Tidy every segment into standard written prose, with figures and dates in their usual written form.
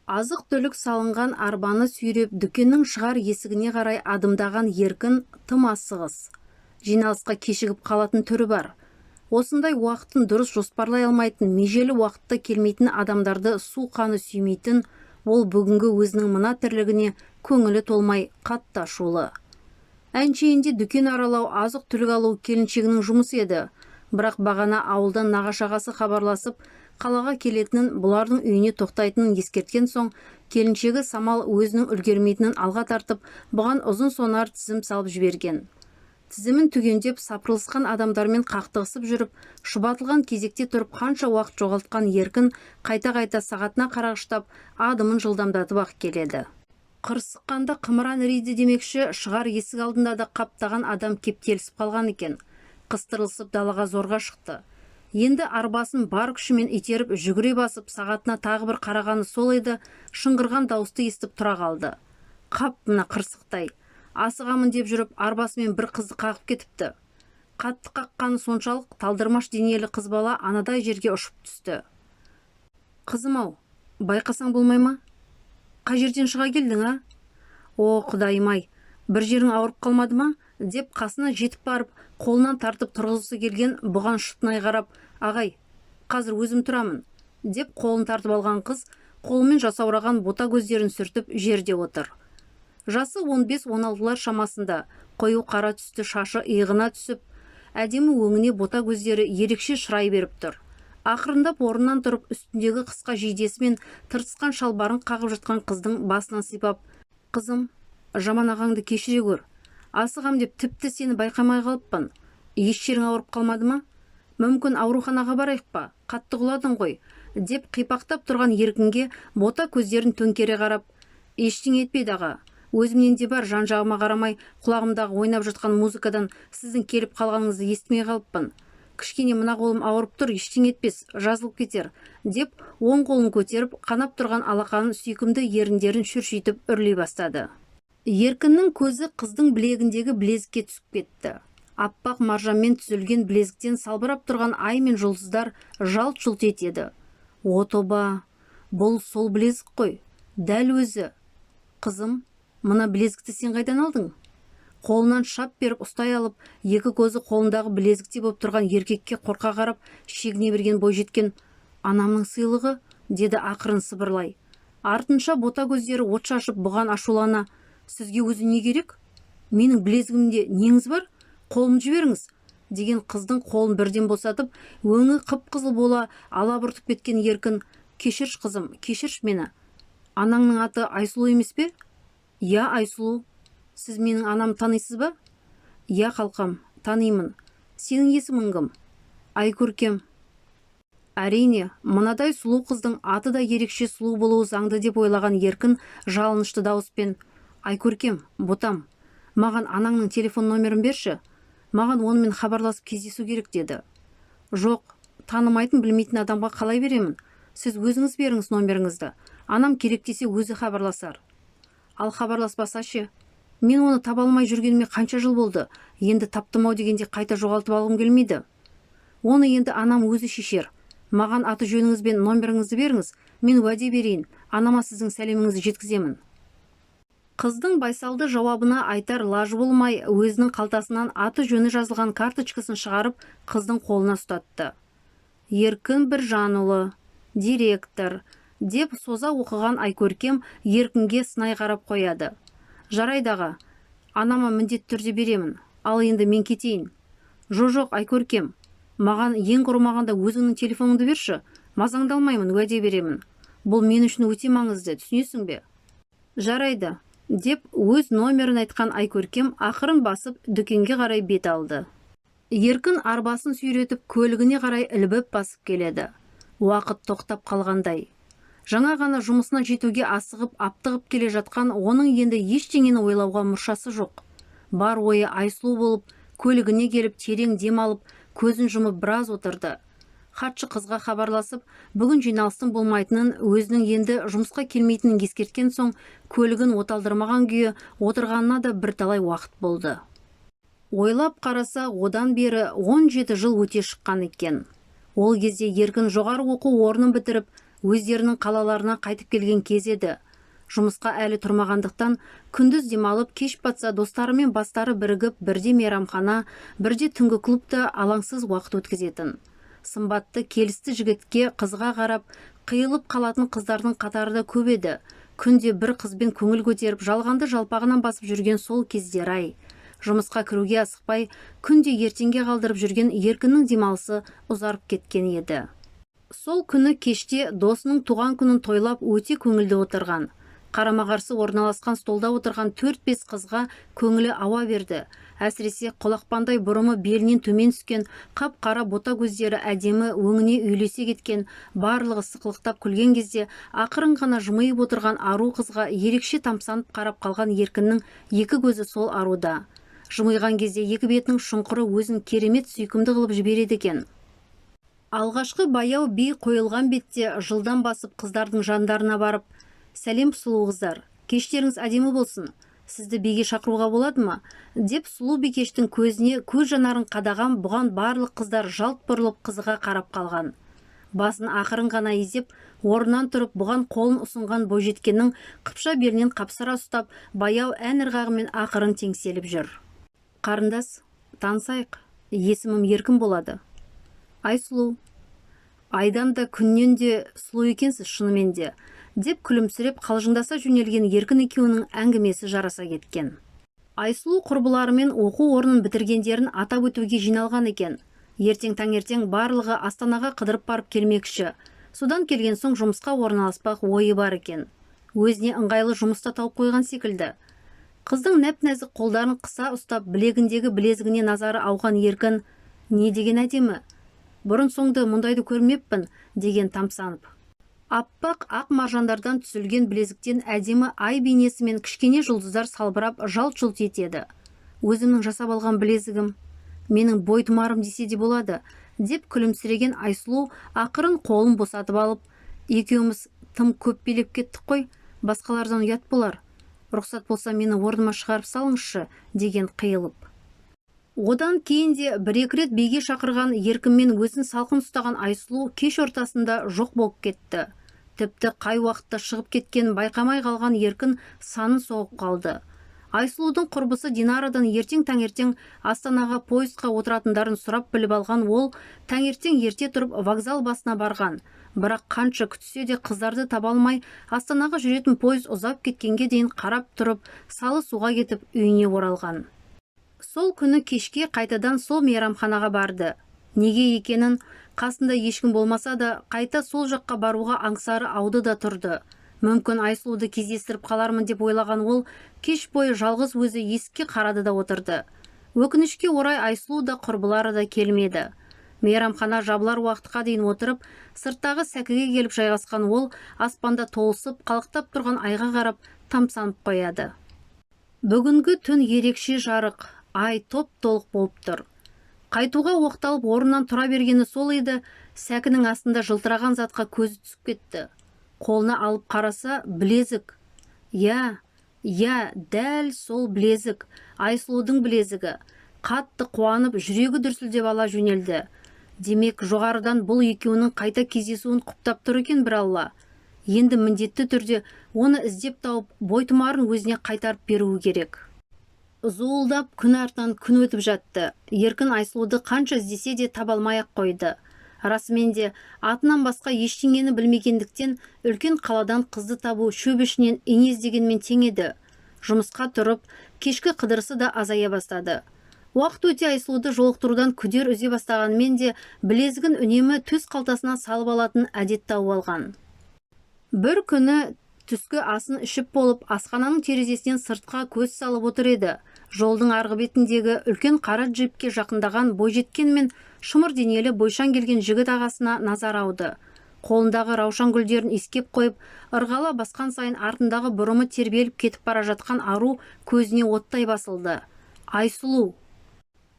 Азық-түлік салынған арбаны сүйреп дүкеннің шығар есігіне қарай адымдаған Еркін тым асығыс. Жиналысқа кешігіп қалатын түрі бар. Осындай уақытын дұрыс жоспарлай алмайтын, межелі уақытта келмейтін адамдарды су қаны сүймейтін, ол бүгінгі өзінің мына тірлігіне көңілі толмай қатты ашулы. Әншейінде дүкен аралау, азық-түлік алу келіншегінің жұмысы еді. Бірақ бағана ауылдан нағашағасы хабарласып, қалаға келетінін, бұлардың үйіне тоқтайтынын ескерткен соң, келіншегі Самал өзінің үлгермейтінін алға тартып, бұған ұзын сонар тізім салып жіберген. Тізімін түгендеп, сапырылысқан адамдармен қақтығысып жүріп, шұбатылған кезекте тұрып қанша уақыт жоғалтқан Еркін қайта-қайта сағатына қарағыштап, адымын жылдамдатып ақ келеді. Қырсыққанда қымыран ірейді демекші, шығар есік алдында да қаптаған адам кептелісіп қалған екен. Қыстырылысып далаға зорға шықты. Енді арбасын бар күшімен итеріп жүгіре басып, сағатына тағы бір қарағаны сол еді, шыңғырған дауысты естіп тұра қалды. Қап мына қырсықтай. Асығамын деп жүріп, арбасымен бір қызды қағып кетіпті. Қатты қаққаны соншалық талдырмаш денелі қыз бала анадай жерге ұшып түсті. Қызым-ау, байқасаң болмай ма? Қай жерден шыға келдің, а? О, құдайым-ай, бір жерің ауырып қалмады ма? Деп қасына жетіп барып, қолынан тартып тұрғызысы келген бұған шытынай қарап, ағай, қазір өзім тұрамын, деп қолын тартып алған қыз, қолымен жасаураған бота көздерін сүртіп жерде отыр. Жасы 15-16 шамасында, қою қара түсті шашы иығына түсіп, әдемі өңіне бота көздері ерекше шырай беріп тұр. Ақырындап орнынан тұрып, үстіндегі қысқа жейдесімен тыртысқан шалбарын қағып жатқан қыздың басынан сипап, қызым, жаман ағаңды кешіре көр. Асығам деп тіпті сені байқамай қалыппын. Еш жерің ауырып қалмады ма? Мүмкін ауруханаға барайық па? Қатты құладың ғой, деп қипақтап тұрған Еркінге бота көздерін төңкере қарап, ештеңе етпейді аға. Өзімнен де бар, жан-жағыма қарамай, құлағымдағы ойнап жатқан музыкадан сіздің келіп қалғаныңызды естімей қалыппын. Кішкене мына қолым ауырып тұр, ештеңе етпес, жазылып кетер, деп оң қолын көтеріп, қанап тұрған алақанын сүйкімді еріндерін шүршитіп үрлей бастады. Еркіннің көзі қыздың білегіндегі білезікке түсіп кетті. Аппақ маржанмен түзілген білезіктен салбырап тұрған ай мен жұлдыздар жалт-жұлт етеді. О тоба, бұл сол білезік қой, дәл өзі. Қызым, мына білезікті сен қайдан алдың? Қолынан шап беріп ұстай алып, екі көзі қолындағы білезікте болып тұрған еркекке қорқа қарап, шегіне берген бойжеткен, анамның сыйлығы, деді ақырын сыбырлай. Артынша бота көздері от шашып бұған ашулана, сізге өзі не керек? Менің білезігімде неңіз бар? Қолымды жіберіңіз, деген қыздың қолын бірден босатып, өңі қып-қызыл бола алабұртып кеткен Еркін, кешірш қызым, кешірш мені. Анаңның аты Айсұлу емес пе? Я, Айсұлу. Сіз менің анам танисыз ба? Я, қалқам, танимын. Сенің есімің кім? Айкөркем. Әрине, мынадай сұлу қыздың аты да ерекше сұлу болуы заңды деп ойлаған Еркін жалынышты дауыспен, Айкөркем, ботам, маған анаңның телефон номерін берші. Маған онымен хабарласып кездесу керек, деді. Жоқ, танымайтын білмейтін адамға қалай беремін? Сіз өзіңіз беріңіз номеріңізді. Анам керек десе өзі хабарласар. Ал хабарласпаса ше? Мен оны таба алмай жүргеніме қанша жыл болды. Енді таптым-ау дегенде қайта жоғалтып алғым келмейді. Оны енді анам өзі шешер. Маған аты жөніңізбен номеріңізді беріңіз. Мен уәде берейін. Анама сіздің сәлеміңізді жеткіземін. Қыздың байсалды жауабына айтар лажы болмай, өзінің қалтасынан аты жөні жазылған карточкасын шығарып, қыздың қолына ұстатты. Еркін Біржанұлы, директор, деп соза оқыған Айкөркем Еркінге сынай қарап қояды. Жарайдағы, анама міндет түрде беремін, ал енді мен кетейін. Жоқ, Айкөркем, маған ең құрымағанда өзіңнің телефоныңды берші, мазаңдалмаймын, уәде беремін. Бұл мен үшін өте маңызды, түсінесің бе? Жарайды, деп өз номерін айтқан Айкөркем ақырын басып дүкенге қарай бет алды. Еркін арбасын сүйретіп көлігіне қарай ілбіп басып келеді. Уақыт тоқтап қалғандай. Жаңа ғана жұмысына жетуге асығып, аптығып келе жатқан оның енді ештеңені ойлауға мұршасы жоқ. Бар ойы Айсұлу болып, көлігіне келіп терең дем алып, көзін жұмып біраз отырды. Хатшы қызға хабарласып, бүгін жиналыстың болмайтынын, өзінің енді жұмысқа келмейтінін ескерткен соң, көлігін оталдырмаған күйі отырғанына да бірталай уақыт болды. Ойлап қараса, одан бері 17 жыл өте шыққан екен. Ол кезде Еркін жоғары оқу орнын бітіріп, өздерінің қалаларына қайтып келген кез еді. Жұмысқа әлі тұрмағандықтан күндіз демалып, кеш батса достарымен бастары бірігіп, бірде мейрамхана, бірде түнгі клубта алаңсыз уақыт өткізетін. Сымбатты, келісті жігітке қызға қарап, қиылып қалатын қыздардың қатары да көп еді. Күнде бір қызбен көңіл көтеріп, жалғанды жалпағынан басып жүрген сол кездер-ай. Жұмысқа кіруге асықпай, күнде ертеңге қалдырып жүрген еркіннің демалысы ұзарып кеткен еді. Сол күні кеште досының туған күнін тойлап өте көңілді отырған. Қарама-қарсы орналасқан столда отырған 4-5 қызға көңілі ауа берді. Әсіресе қолақпандай бұрымы белінен төмен түскен, қап-қара бота көздері әдемі өңіне үйлесе кеткен, барлығы сықылықтап күлген кезде ақырын ғана жымиып отырған ару қызға ерекше тамсанып қарап қалған еркіннің екі көзі сол аруда. Жымиған кезде екі бетінің шұңқыры өзін керемет сүйкімді қылып жібереді екен. Алғашқы баяу би қойылған бетте жылдан басып қыздардың жандарына барып: «Сәлем сұлу қыздар, кештеріңіз әдемі болсын. Сізді биге шақыруға болады ма?» деп сұлу бикештің көзіне көз жанарын қадаған бұған барлық қыздар жалт бұрылып қызыға қарап қалған. Басын ақырын ғана изеп, орнынан тұрып бұған қолын ұсынған бойжеткеннің қыпша белінен қапсыра ұстап, баяу ән ырғағымен ақырын теңселіп жүр. «Қарындас, танысайық, есімім Еркін болады». «Айсұлу, айдан да күннен де сұлу екенсіз шынымен де», деп күлімсіреп қалжыңдаса жөнелген Еркін екеуінің әңгімесі жараса кеткен. Айсұлу құрбыларымен оқу орнын бітіргендерін атап өтуге жиналған екен. Ертең таңертең барлығы Астанаға қыдырып барып келмекші. Содан келген соң жұмысқа орналаспақ ойы бар екен. Өзіне ыңғайлы жұмыста тауып қойған секілді. Қыздың нәп-нәзік қолдарын қыса ұстап, білегіндегі білезігіне назары ауған Еркін: «Не деген әдемі? Бұрын соңды мұндайды көрмеппін», деген тамсанып. Аппақ ақ маржандардан түсілген білезіктен әдемі ай бейнесі мен кішкене жұлдыздар салбырап жалт-жұлт етеді. «Өзімнің жасап алған білезігім, менің бойтұмарым десе де болады», деп күлімсіреген Айсұлу ақырын қолын босатып алып: «Екеуміз тым көп билеп кеттік қой, басқалардан ұят болар. Рұқсат болса мені орныма шығарып салыңызшы», деген қиылып. Одан кейін де бір-екі рет биге шақырған Еркінмен өзін салқын ұстаған Айсұлу кеш ортасында жоқ болып кетті. Тіпті қай уақытта шығып кеткенін байқамай қалған Еркін санын соғып қалды. Айсұлудың құрбысы Динарадан ертең таңертең Астанаға поездқа отыратындарын сұрап біліп алған ол таңертең ерте тұрып вокзал басына барған. Бірақ қанша күтсе де қыздарды таба алмай, Астанаға жүретін поезд ұзап кеткенге дейін қарап тұрып, салы суға кетіп үйіне оралған. Сол күні кешке қайтадан сол мейрамханаға барды. Неге екенін, қасында ешкім болмаса да, қайта сол жаққа баруға аңсары ауды да тұрды. Мүмкін Айсұлуды кездестіріп қалармын деп ойлаған ол, кеш бойы жалғыз өзі есікке қарады да отырды. Өкінішке орай Айсұлу да құрбылары да келмеді. Мейрамхана жабылар уақытқа дейін отырып, сырттағы сәкіге келіп жайғасқан ол, аспанда толысып, қалықтап тұрған айға қарап тамсанып қояды. Бүгінгі түн ерекше жарық, ай топ-толық болып тұр. Қайтуға оқталып орнынан тұра бергені сол еді, сәкінің астында жылтыраған затқа көзі түсіп кетті. Қолына алып қараса, білезік. Я, дәл сол білезік, Айсұлудың білезігі. Қатты қуанып, жүрегі дүрсілдеп ала жөнелді. Демек, жоғарыдан бұл екеуінің қайта кездесуін құптап тұр екен бір Алла. Енді міндетті түрде оны іздеп тауып, бойтұмарын өзіне қайтарып беруі керек. Зуылдап күн артынан күн өтіп жатты. Еркін Айсұлуды қанша іздесе де таба алмай-ақ қойды. Расымен де атынан басқа ештеңені білмегендіктен үлкен қаладан қызды табу шөп ішінен ине іздегенмен тең еді. Жұмысқа тұрып, кешкі қыдырысы да азая бастады. Уақыт өте Айсұлуды жолықтырудан күдер үзе бастағанмен де білезігін үнемі төс қалтасына салып алатын әдет тауып алған. Бір күні түскі асын ішіп болып, асхананың терезесінен сыртқа көз салып отыр еді. Жолдың арғы бетіндегі үлкен қара джипке жақындаған бойжеткен мен шымыр денелі бойшаң келген жігіт ағасына назар ауды. Қолындағы раушан гүлдерін иіскеп қойып, ырғала басқан сайын артындағы бұрымы тербеліп кетіп бара жатқан ару көзіне оттай басылды. Айсұлу.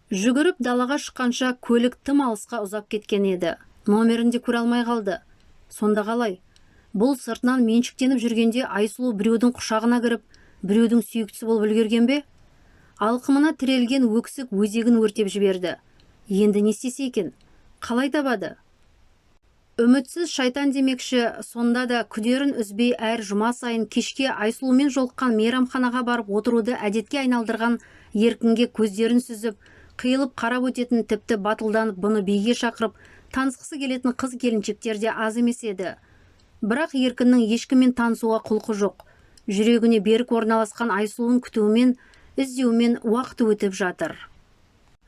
Жүгіріп далаға шыққанша көлік тым алысқа ұзап кеткен еді. Номерінде көре алмай қалды. Сонда қалай? Бұл сыртынан меншіктеніп жүргенде Айсұлу біреудің құшағына кіріп, біреудің сүйіктісі болып үлгерген бе? Алқымына тірелген өксік өзегін өртеп жіберді. Енді не істесе екен? Қалай табады? Үмітсіз шайтан демекші, сонда да күдерін үзбей әр жұма сайын кешке Айсұлумен жолыққан мейрамханаға барып отыруды әдетке айналдырған еркінге көздерін сүзіп, қиылып қарап өтетін, тіпті батылданып бұны биге шақырып, танысқысы келетін қыз келіншектер де аз емес еді. Бірақ еркіннің ешкіммен танысуға құлқы жоқ. Жүрегіне берік орналасқан Айсұлуын күтуімен, іздеумен уақыт өтіп жатыр.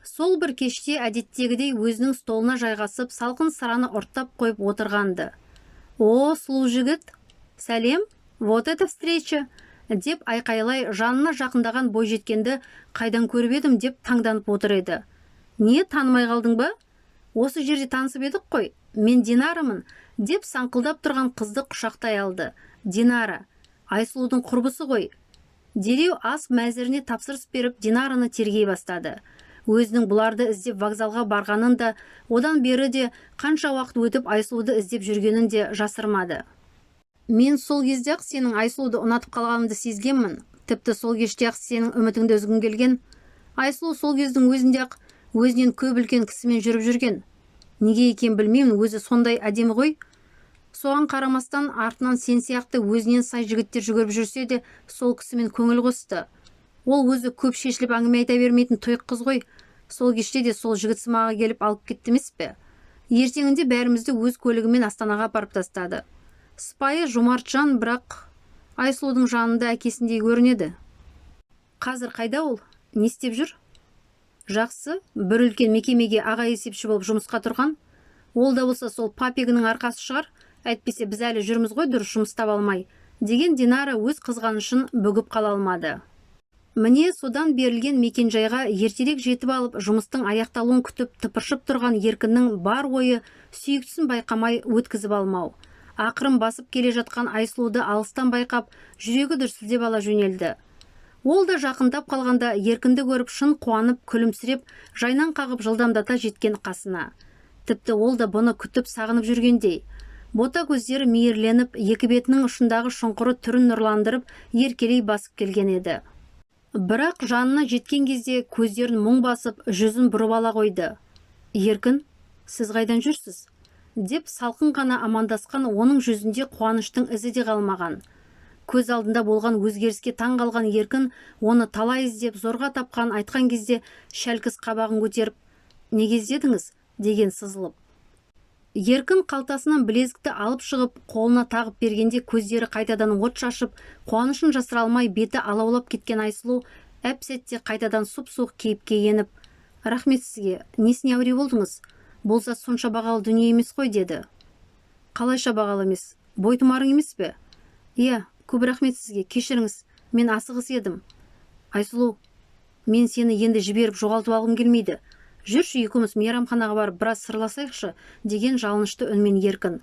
Сол бір кеште әдеттегідей өзінің столына жайғасып, салқын сыраны ұрттап қойып отырғанды. «О, сұлу жігіт, сәлем, вот это встреча!» деп айқайлай жанына жақындаған бойжеткенді қайдан көріп едім деп таңданып отыр еді. «Не, танымай қалдың ба? Осы жерде танысып едік қой, мен Динарамын», деп саңқылдап тұрған қызды құшақтай алды. Динара, Айсұлудың құрбысы ғой. Дереу ас мәзіріне тапсырыс беріп, Динараны тергей бастады. Өзінің бұларды іздеп вокзалға барғанын да, одан бері де қанша уақыт өтіп Айсұлуды іздеп жүргенін де жасырмады. «Мен сол кезде-ақ сенің Айсұлуды ұнатып қалғанымды сезгенмін. Тіпті сол кеште-ақ сенің үмітіңді үзгім келген. Айсұлу сол кездің өзінде-ақ өзінен көп үлкен кісімен жүріп жүрген. Неге екен білмеймін, өзі сондай әдемі ғой. Соған қарамастан артынан сен сияқты өзінен сай жігіттер жүгіріп жүрсе де, сол кісімен көңіл қосты. Ол өзі көп шешіліп әңгіме айта бермейтін тұйық қыз ғой. Сол кеште де сол жігіт сымаға келіп алып кетті емес пе? Ертеңінде бәрімізді өз көлігімен Астанаға апарып тастады. Сыпайы жомарт жан, бірақ Айсұлудың жанында әкесіндей көрінеді. Қазір қайда ол? Не істеп жүр? Жақсы, бір үлкен мекемеге аға есепші болып жұмысқа тұрған. Ол да болса сол папегінің арқасы шығар. Әйтпесе біз әлі жүрміз ғой, дұрыс жұмыс таба алмай, деген Динара өз қызғанышын бүгіп қала алмады. Міне содан берілген мекенжайға ертерек жетіп алып, жұмыстың аяқталуын күтіп тыпыршып тұрған еркіннің бар ойы сүйіктісін байқамай өткізіп алмау. Ақырын басып келе жатқан Айсұлуды алыстан байқап, жүрегі дүрсілдеп ала жөнелді. Ол да жақындап қалғанда еркінді көріп шын қуанып, күлімсіреп, жайнан қағып жылдамдата жеткен қасына. Тіпті ол да бұны күтіп сағынып жүргендей. Бота көздері мейірленіп, екі бетінің ұшындағы шұңқыры түрін нұрландырып, еркелей басып келген еді. Бірақ жанына жеткен кезде көздерін мұң басып, жүзін бұрып ала қойды. «Еркін, сіз қайдан жүрсіз?» деп салқын ғана амандасқан оның жүзінде қуаныштың ізі де қалмаған. Көз алдында болған өзгеріске таң қалған Еркін оны талай іздеп зорға тапқан айтқан кезде шәлкіс қабағын көтеріп, «Неге іздедіңіз?» деген сызылып. Еркін қалтасынан білезікті алып шығып, қолына тағып бергенде көздері қайтадан от шашып, қуанышын жасыра алмай беті алаулап кеткен Айсұлу әп-сәтте қайтадан сұп-суық кейіпке еніп, «Рахмет сізге, несіне әуре болдыңыз? Бұл зат сонша бағалы дүние емес қой», деді. «Қалайша бағалы емес? Бойтұмарың емес пе?» «Иә, көп рахмет сізге, кешіріңіз, мен асығыс едім». «Айсұлу, мен сені енді жіберіп жоғалтып алғым келмейді. Жүрші, екеуміз мейрамханаға барып біраз сырласайықшы», деген жалынышты үнмен Еркін.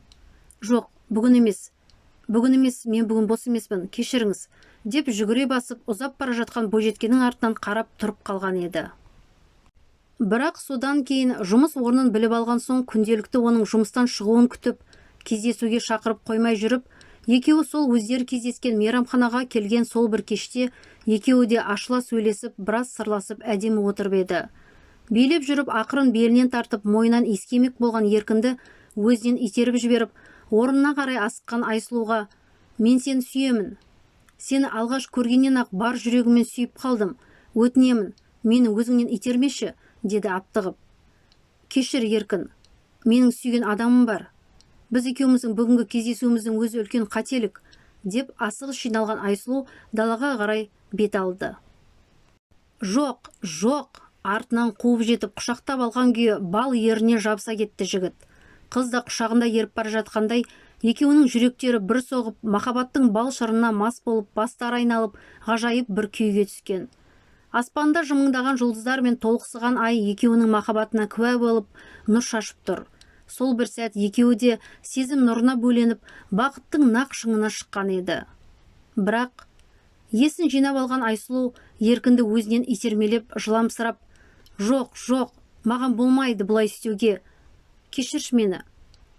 «Жоқ, бүгін емес, мен бүгін бос емеспін, кешіріңіз», деп жүгіре басып, ұзап бара жатқан бойжеткеннің артынан қарап тұрып қалған еді. Бірақ содан кейін жұмыс орнын біліп алған соң күнделікті оның жұмыстан шығуын күтіп, кездесуге шақырып қоймай жүріп, екеуі сол өздері кездескен мейрамханаға келген сол бір кеште екеуі де ашыла сөйлесіп, біраз сырласып әдемі отырып еді. Билеп жүріп, ақырын белінен тартып, мойнынан иіскемек болған Еркінді өзінен итеріп жіберіп, орнына қарай асыққан Айсұлуға, «Мен сені сүйемін. Сені алғаш көргеннен-ақ бар жүрегіммен сүйіп қалдым. Өтінемін, мені өзіңнен итермеші», деді аптығып. «Кешір, Еркін, менің сүйген адамым бар. Біз екеуміздің бүгінгі кездесуіміздің өзі үлкен қателік», деп асығыс жиналған Айсұлу далаға қарай бет алды. «Жоқ, жоқ», артынан қуып жетіп құшақтап алған күйі бал еріне жабыса кетті жігіт. Қыз да құшағында еріп бара жатқандай, екеуінің жүректері бір соғып, махаббаттың бал шырына мас болып, бастары айналып, ғажайып бір күйге түскен. Аспанда жымыңдаған жұлдыздар мен толықсыған ай екеуінің махаббатына куә болып, нұр шашып тұр. Сол бір сәт екеуі де сезім нұрына бөленіп, бақыттың нақ шыңына шыққан еді. Бірақ есін жинап алған Айсұлу Еркінді өзінен итермелеп, жыламсырап, «Жоқ, жоқ, маған болмайды бұлай істеуге. Кешірші мені».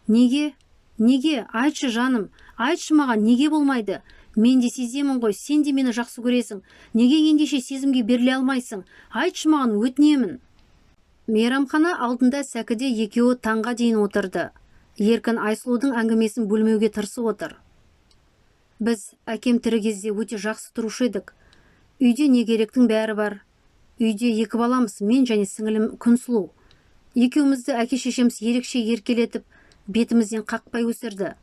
«Неге? Неге? Айтшы жаным, айтшы маған, неге болмайды? Мен де сеземін ғой, сен де мені жақсы көресің. Неге ендеше сезімге беріле алмайсың? Айтшы маған, өтінемін». Мейрамхана алдында сәкіде екеуі таңға дейін отырды. Еркін Айсұлудың әңгімесін бөлмеуге тырысып отыр. Біз әкем тірі кезде өте жақсы тұрушы едік. Үйде не керектің бәрі бар. Үйде 2 баламыз, мен және сіңілім Күнсұлу. Екеумізді әке-шешеміз ерекше еркелетіп, бетімізден қақпай өсірді.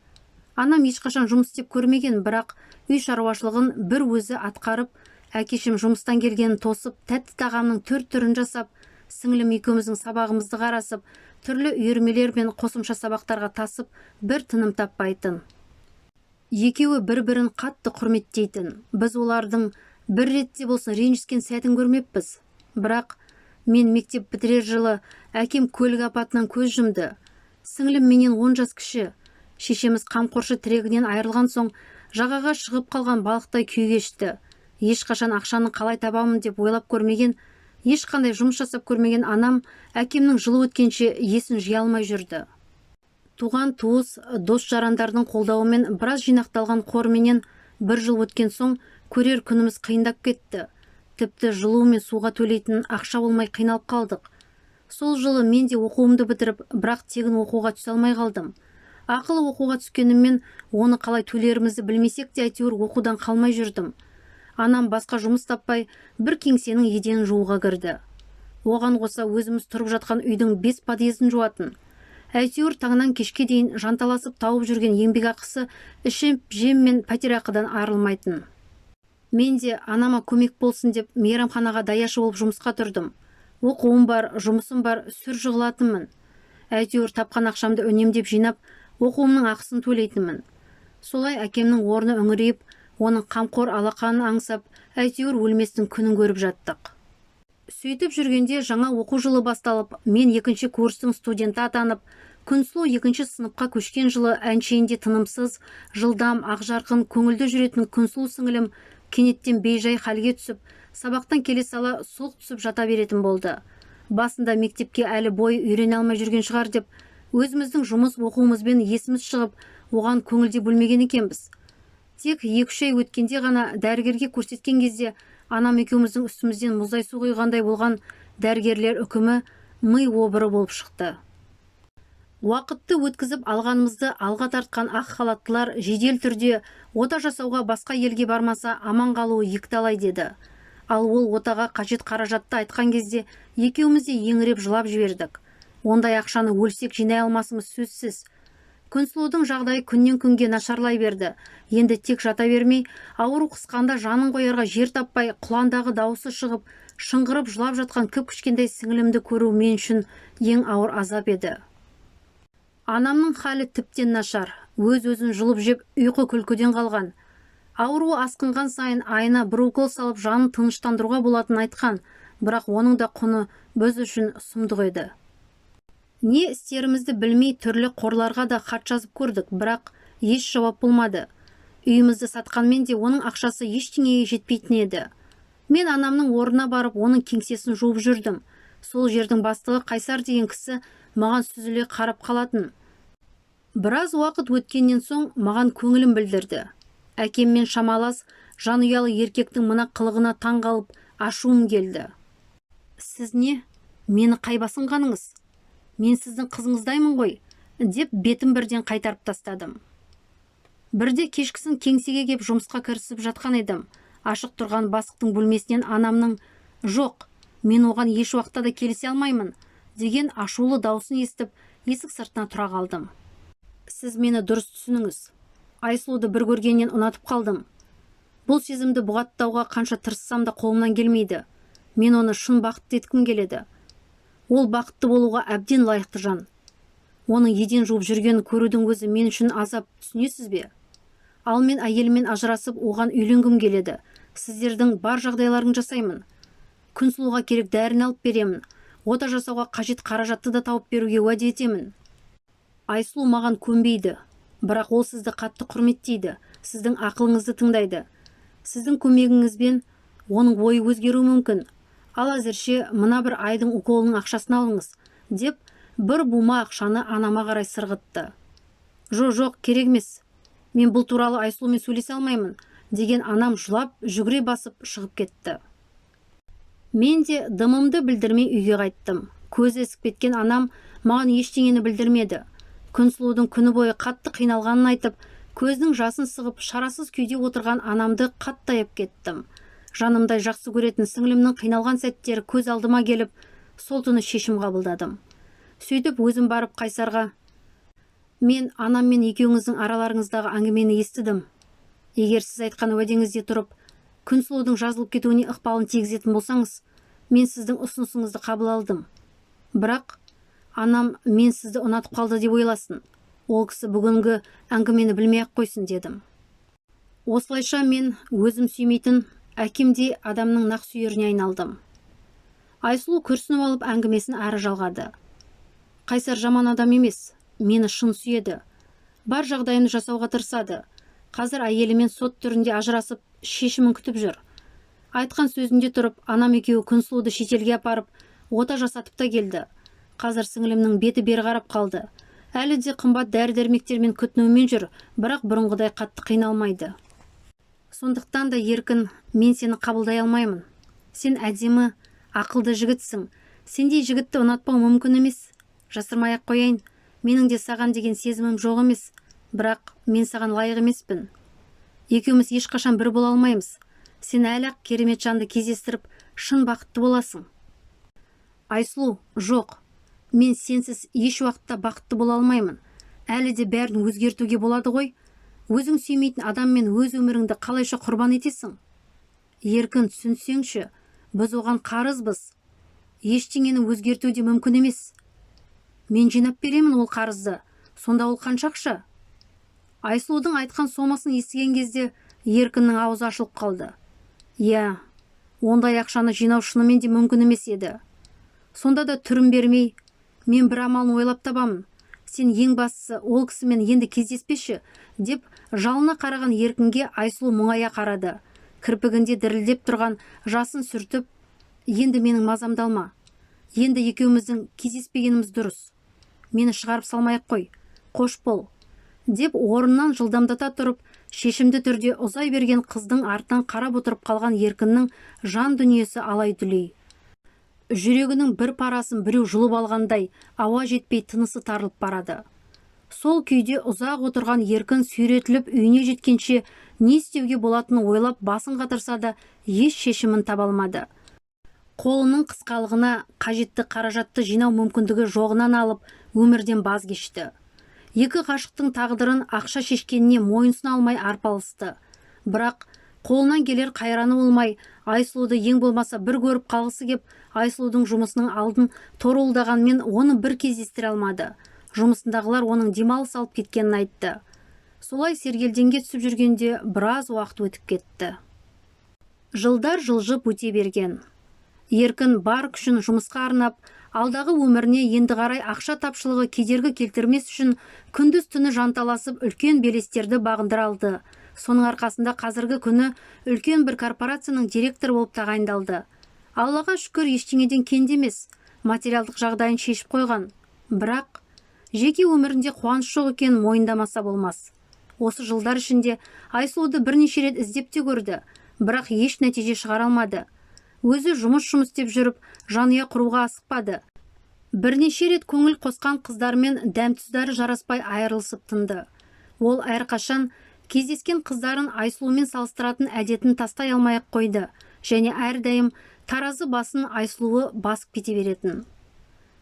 Анам ешқашан жұмыс істеп көрмеген, бірақ үй шаруашылығын бір өзі атқарып, әкешім жұмыстан келгенін тосып, тәтті тағамның 4 түрін жасап, сіңілім екеуміздің сабағымызды қарасып, түрлі үйірмелер мен қосымша сабақтарға тасып, бір тыным таппайтын. Екеуі бір-бірін қатты құрметтейтін. Біз олардың бір ретте болсын ренжіскен сәтін көрмеппіз. Бірақ мен мектеп бітірер жылы әкем көлік апатынан көз жұмды. Сіңілім менен 10 жас кіші. Шешеміз қамқоршы тірегінен айырылған соң жағаға шығып қалған балықтай күй кешті. Ешқашан ақшаны қалай табамын деп ойлап көрмеген, ешқандай жұмыс жасап көрмеген анам әкемнің жылы өткенше есін жия алмай жүрді. Туған туыс, дос-жарандардың қолдауымен біраз жинақталған қорменен 1 жыл өткен соң көрер күніміз қиындап кетті. Тіпті жылу мен суға төлейтін ақша болмай қиналып қалдық. Сол жылы мен де оқуымды бітіріп, бірақ тегін оқуға түсе алмай қалдым. Ақылы оқуға түскеніммен оны қалай төлерімізді білмесек те әйтеуір оқудан қалмай жүрдім. Анам басқа жұмыс таппай бір кеңсенің еденін жууға кірді. Оған қоса өзіміз тұрып жатқан үйдің 5 подъезін жуатын. Әйтеуір таңнан кешке дейін жанталасып тауып жүрген еңбекақысы ішіп жем мен пәтерақыдан арылмайтын. Мен де анама көмек болсын деп мейрамханаға даяшы болып жұмысқа тұрдым. Оқуым бар, жұмысым бар, сүр жығылатынмын. Әйтеуір тапқан ақшамды үнемдеп жинап, оқуымның ақысын төлейтінмін. Солай әкемнің орны үңірейіп, оның қамқор алақанын аңсап, әйтеуір өлместің күнін көріп жаттық. Сөйтіп жүргенде жаңа оқу жылы басталып, мен 2-ші курстың студенті атанып, Күнсұлу 2-ші сыныпқа көшкен жылы әншейінде тынымсыз, жылдам, ақжарқын, көңілді жүретін Күнсұлу сіңілім кенеттен бейжай халге түсіп, сабақтан келе сала сұлқ түсіп жата беретін болды. Басында мектепке әлі бой үйрене алмай жүрген шығар деп, өзіміздің жұмыс оқуымызбен есіміз шығып, оған көңілде бөлмеген екенбіз. Тек 2-3 ай өткенде ғана дәрігерге көрсеткен кезде анам екеуміздің үстімізден мұздай су құйғандай болған дәрігерлер үкімі ми обыры болып шықты. Уақытты өткізіп алғанымызды алға тартқан ақ халаттылар жедел түрде ота жасауға басқа елге бармаса аман қалуы екіталай деді. Ал ол отаға қажет қаражатты айтқан кезде екеуміз де еңіреп жылап жібердік. Ондай ақшаны өлсек жинай алмасымыз сөзсіз. Күнсұлудың жағдайы күннен күнге нашарлай берді. Енді тек жата бермей, ауру қысқанда жанын қоярға жер таппай, құландағы дауысы шығып, шыңғырып жылап жатқан кіп-кішкентай сіңілімді көру мен үшін ең ауыр азап еді. Анамның халі тіптен нашар, өз-өзін жұлып жеп ұйқы күлкіден қалған. Ауруы асқынған сайын айына 1 укол салып жанын тыныштандыруға болатын айтқан, бірақ оның да құны біз үшін сұмдық еді. Не істерімізді білмей түрлі қорларға да хат жазып көрдік, бірақ еш жауап болмады. Үйімізді сатқанмен де оның ақшасы ештеңеге жетпейтін еді. Мен анамның орнына барып, оның кеңсесін жуып жүрдім. Сол жердің бастығы Қайсар деген кісі маған сүзіле қарап қалатын. Біраз уақыт өткеннен соң маған көңілім білдірді. Әкеммен шамалас, жанұялы еркектің мына қылығына таң қалып, ашуым келді. Сіз не? Мені қай басынғаныңыз? Мен сіздің қызыңыздаймын ғой, деп бетім бірден қайтарып тастадым. Бірде кешкісін кеңсеге кеп жұмысқа кірісіп жатқан едім. Ашық тұрған бастықтың бөлмесінен анамның "Жоқ, мен оған еш уақытта да келісе алмаймын" деген ашулы даусын естіп, есік сыртына тұра қалдым. Сіз мені дұрыс түсініңіз. Айсұлуды бір көргеннен ұнатып қалдым. Бұл сезімді бұғаттауға қанша тырыссам да қолымнан келмейді. Мен оны шын бақытты еткім келеді. Ол бақытты болуға әбден лайықты жан. Оның еден жуып жүргенін көрудің өзі мен үшін азап, түсінесіз бе? Ал мен әйеліммен ажырасып, оған үйленгім келеді. Сіздердің бар жағдайларын жасаймын. Күнсұлуға керек дәріні алып беремін. Ота жасауға қажет қаражатты да тауып беруге уәде етемін. Айсұлу маған көнбейді, бірақ ол сізді қатты құрметтейді, сіздің ақылыңызды тыңдайды. Сіздің көмегіңізбен оның ойы өзгеруі мүмкін. Ал әзірше мына бір айдың уколының ақшасын алыңыз, деп бір бума ақшаны анама қарай сырғытты. Жоқ, керек емес. Мен бұл туралы Айсұлумен сөйлесе алмаймын, деген анам жылап, жүгіре басып шығып кетті. Мен де дымымды білдірмей үйге қайттым. Көзі ісіп кеткен анам маған ештеңені білдірмеді. Күнсұлудың күні бойы қатты қиналғанын айтып, көздің жасын сығып, шарасыз күйде отырған анамды қатты аяп кеттім. Жанымдай жақсы көретін сіңлімнің қиналған сәттері көз алдыма келіп, сол түні шешім қабылдадым. Сөйтіп өзім барып Қайсарға: мен анаммен екеуіңіздің араларыңыздағы әңгімені естідім. Егер сіз айтқан уәдеңізде тұрып, Күнсұлудың жазылып кетуіне ықпалын тигізетін болсаңыз, мен сіздің ұсынысыңызды қабыл алдым. Бірақ анам мен сізді ұнатып қалды деп ойласын. Ол кісі бүгінгі әңгімені білмей-ақ қойсын, дедім. Осылайша мен өзім сүймейтін, әкемдей адамның нақ сүйеріне айналдым. Айсұлу күрсініп алып әңгімесін әрі жалғады. Қайсар жаман адам емес, мені шын сүйеді. Бар жағдайымды жасауға тырысады. Қазір әйелімен сот түрінде ажырасып, шешімін күтіп жүр. Айтқан сөзінде тұрып, анам екеуі Күнсұлуды шетелге апарып, ота жасатып та келді. Қазір сіңлімнің беті бері қарап қалды. Әлі де қымбат дәрі-дәрмектермен күтінумен жүр, бірақ бұрынғыдай қатты қиналмайды. Сондықтан да еркін, мен сені қабылдай алмаймын. Сен әдемі, ақылды жігітсің. Сендей жігітті ұнатпау мүмкін емес. Жасырмай-ақ қояйын, менің де саған деген сезімім жоқ емес, бірақ мен саған лайық емеспін. Екеуміз ешқашан бір бола алмаймыз. Сен әлі-ақ керемет жанды кездестіріп, шын бақытты боласың. Айсұлу, жоқ. Мен сенсіз еш уақытта бақытты бола алмаймын. Әлі де бәрін өзгертуге болады ғой. Өзің сүймейтін адаммен өз өміріңді қалайша құрбан етесің? Еркін, түсінсеңші, біз оған қарызбыз. Ештеңені өзгертуде мүмкін емес. Мен жинап беремін ол қарызды. Сонда ол қанша ақша? Айсұлудың айтқан сомасын естіген кезде Еркіннің аузы ашылып қалды. Иә, ондай ақшаны жинау шынымен де мүмкін емес еді. Сонда да түрін бермей, мен бір амалын ойлап табамын. Сен ең бастысы ол кісімен енді кездеспеші, деп жалына қараған Еркінге Айсұлу мұңая қарады. Кірпігінде дірілдеп тұрған жасын сүртіп, енді менің мазамды алма. Енді екеуміздің кездеспегеніміз дұрыс. Мені шығарып салмай-ақ қой. Қош бол, деп орнынан жылдамдата тұрып, шешімді түрде ұзай берген қыздың артынан қарап отырып қалған Еркіннің жан дүниесі алай-дүлей. Жүрегінің бір парасын біреу жұлып алғандай, ауа жетпей тынысы тарылып барады. Сол күйде ұзақ отырған Еркін сүйретіліп үйіне жеткенше не істеуге болатынын ойлап басын қатырса да еш шешімін таба алмады. Қолының қысқалығына қажетті қаражатты жинау мүмкіндігі жоғынан алып, өмірден баз кешті. Екі ғашықтың тағдырын ақша шешкеніне мойынсұна алмай арпалысты. Бірақ қолынан келер қайраны болмай, Айсұлуды ең болмаса бір көріп қалғысы кеп, Айсұлудың жұмысының алдын торуылдағанмен оны бір кездестіре алмады. Жұмысындағылар оның демалыс алып кеткенін айтты. Солай сергелденге түсіп жүргенде біраз уақыт өтіп кетті. Жылдар жылжып өте берген. Еркін бар күшін жұмысқа арнап, алдағы өміріне енді қарай ақша тапшылығы кедергі келтірмес үшін күндіз түні жанталасып үлкен белестерді бағындыра алды. Соның арқасында қазіргі күні үлкен бір корпорацияның директоры болып тағайындалды. Аллаға шүкір, ештеңеден кенде емес, материалдық жағдайын шешіп қойған. Бірақ жеке өмірінде қуаныш жоқ екенін мойындамаса болмас. Осы жылдар ішінде Айсұлуды бірнеше рет іздеп те көрді, бірақ еш нәтиже шығара алмады. Өзі жұмыс деп жүріп, жанұя құруға асықпады. Бірнеше рет көңіл қосқан қыздармен дәм-тұздары жараспай айырылысып тынды. Ол әрқашан кездескен қыздарын Айсұлумен салыстыратын әдетін тастай алмай-ақ қойды, және әрдайым таразы басын Айсұлуы басып кете беретін.